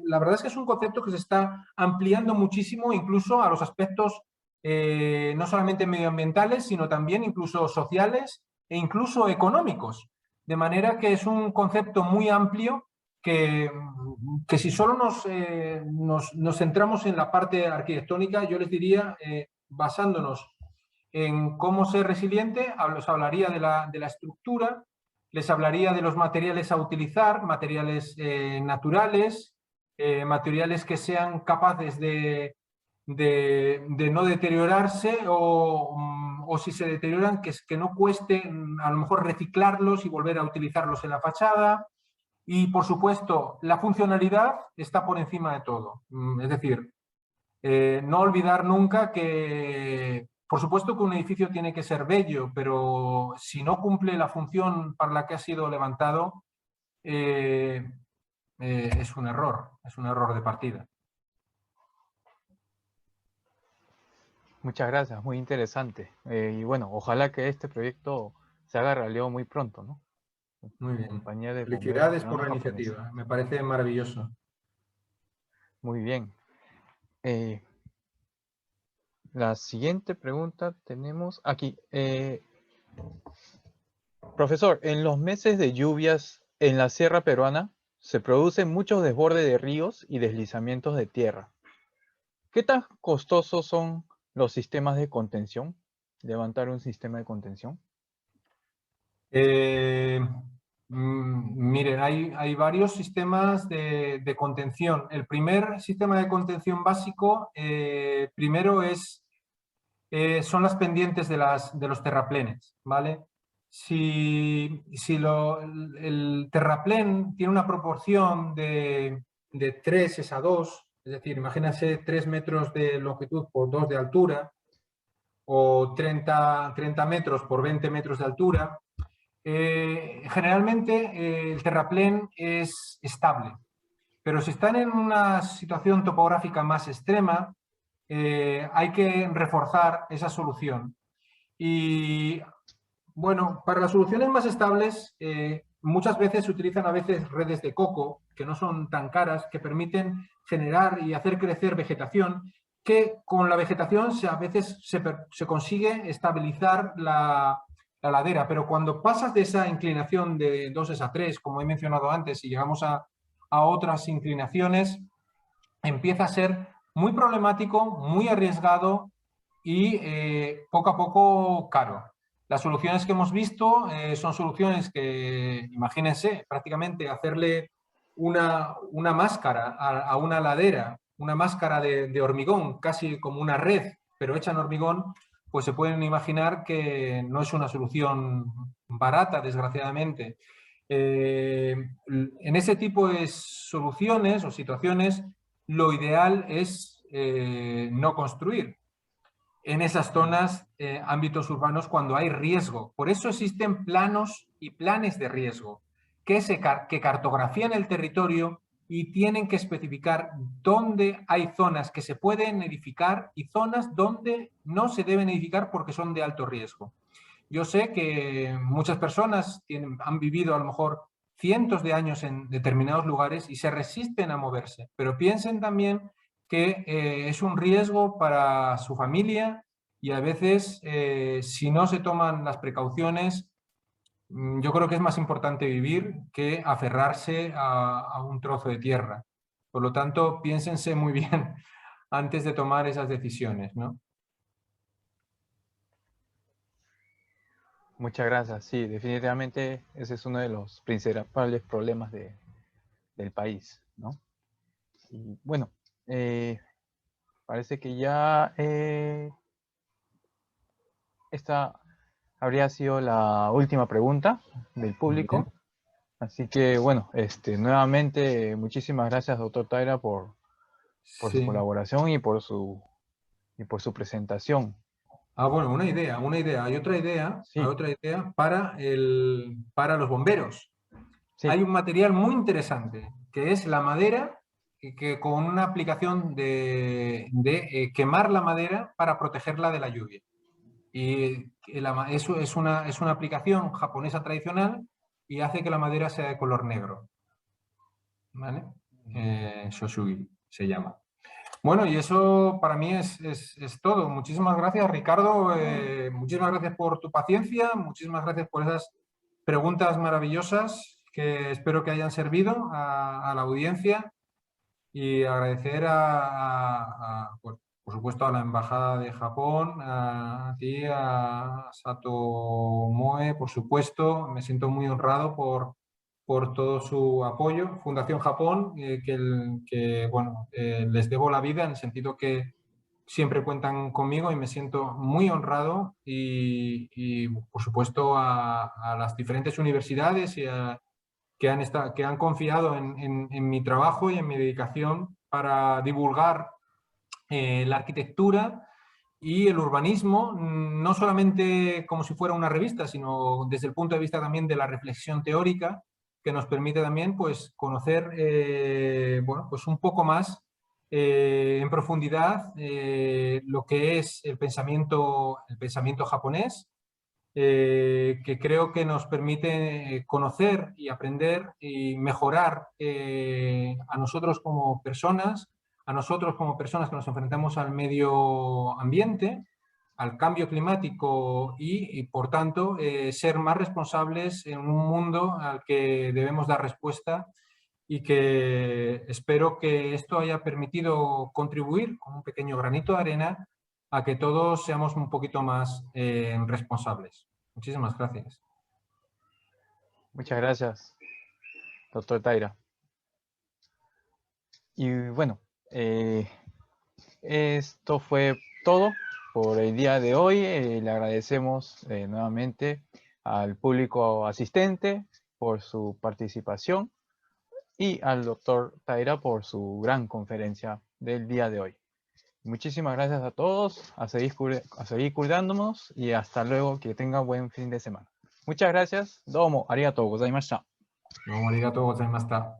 C: la verdad es que es un concepto que se está ampliando muchísimo, incluso a los aspectos no solamente medioambientales, sino también incluso sociales e incluso económicos. De manera que es un concepto muy amplio que si solo nos centramos en la parte arquitectónica, yo les diría, basándonos en cómo ser resiliente, les hablaría de la estructura, les hablaría de los materiales a utilizar, materiales naturales, materiales que sean capaces de no deteriorarse o si se deterioran, que no cueste a lo mejor reciclarlos y volver a utilizarlos en la fachada. Y, por supuesto, la funcionalidad está por encima de todo. Es decir, no olvidar nunca que, por supuesto que un edificio tiene que ser bello, pero si no cumple la función para la que ha sido levantado, es un error de partida.
A: Muchas gracias, muy interesante. Y bueno, ojalá que este proyecto se haga realidad muy pronto, ¿no?
C: Muy bien.
A: Compañía de bomberos
C: Felicidades por la
A: peruanos japoneses.
C: iniciativa. Me parece maravilloso.
A: Muy bien. La siguiente pregunta tenemos aquí. Profesor, en los meses de lluvias en la sierra peruana se producen muchos desbordes de ríos y deslizamientos de tierra. ¿Qué tan costosos son los sistemas de contención? Levantar un sistema de contención.
C: Miren, hay varios sistemas de contención. El primer sistema de contención básico, primero son las pendientes de los terraplenes, ¿vale? Si el terraplén tiene una proporción de 3:2, es decir, imagínense 3 metros de longitud por 2 de altura, o 30 metros por 20 metros de altura, generalmente el terraplén es estable, pero si están en una situación topográfica más extrema, hay que reforzar esa solución. Y bueno, para las soluciones más estables, muchas veces se utilizan a veces redes de coco, que no son tan caras, que permiten generar y hacer crecer vegetación, que con la vegetación a veces se consigue estabilizar la ladera, pero cuando pasas de esa inclinación de 2:3, como he mencionado antes, y llegamos a otras inclinaciones, empieza a ser muy problemático, muy arriesgado y poco a poco caro. Las soluciones que hemos visto son soluciones que, imagínense, prácticamente hacerle una máscara a una ladera, una máscara de hormigón, casi como una red, pero hecha en hormigón, pues se pueden imaginar que no es una solución barata, desgraciadamente. En ese tipo de soluciones o situaciones, lo ideal es no construir en esas zonas, ámbitos urbanos, cuando hay riesgo. Por eso existen planos y planes de riesgo que cartografían el territorio y tienen que especificar dónde hay zonas que se pueden edificar y zonas donde no se deben edificar porque son de alto riesgo. Yo sé que muchas personas han vivido a lo mejor cientos de años en determinados lugares y se resisten a moverse, pero piensen también que es un riesgo para su familia y a veces, si no se toman las precauciones, yo creo que es más importante vivir que aferrarse a un trozo de tierra. Por lo tanto, piénsense muy bien antes de tomar esas decisiones, ¿no?
A: Muchas gracias. Sí, definitivamente ese es uno de los principales problemas del país, ¿no? Y bueno, parece que ya esta habría sido la última pregunta del público. Así que bueno, nuevamente muchísimas gracias, doctor Taira, por su colaboración y por su presentación.
C: Bueno, una idea. Hay otra idea,
A: Sí.
C: para los bomberos. Sí. Hay un material muy interesante, que es la madera, que con una aplicación de quemar la madera para protegerla de la lluvia. Y eso es una aplicación japonesa tradicional y hace que la madera sea de color negro. ¿Vale? Shoshugi se llama. Bueno, y eso para mí es todo. Muchísimas gracias, Ricardo. Muchísimas gracias por tu paciencia. Muchísimas gracias por esas preguntas maravillosas que espero que hayan servido a la audiencia. Y agradecer por supuesto, a la Embajada de Japón, a ti, a Sato Moe, por supuesto. Me siento muy honrado por todo su apoyo. Fundación Japón, les debo la vida en el sentido que siempre cuentan conmigo y me siento muy honrado y por supuesto a las diferentes universidades y que han confiado en mi trabajo y en mi dedicación para divulgar la arquitectura y el urbanismo, no solamente como si fuera una revista, sino desde el punto de vista también de la reflexión teórica, que nos permite también pues, conocer pues un poco más en profundidad lo que es el pensamiento japonés, que creo que nos permite conocer y aprender y mejorar a nosotros como personas que nos enfrentamos al medio ambiente, al cambio climático y por tanto, ser más responsables en un mundo al que debemos dar respuesta, y que espero que esto haya permitido contribuir con un pequeño granito de arena a que todos seamos un poquito más responsables. Muchísimas gracias.
A: Muchas gracias, doctor Taira. Y bueno, esto fue todo por el día de hoy. Le agradecemos nuevamente al público asistente por su participación y al doctor Taira por su gran conferencia del día de hoy. Muchísimas gracias a todos, a seguir cuidándonos y hasta luego, que tengan buen fin de semana. Muchas gracias. Domo arigatou gozaimashita.
C: Domo arigatou gozaimashita.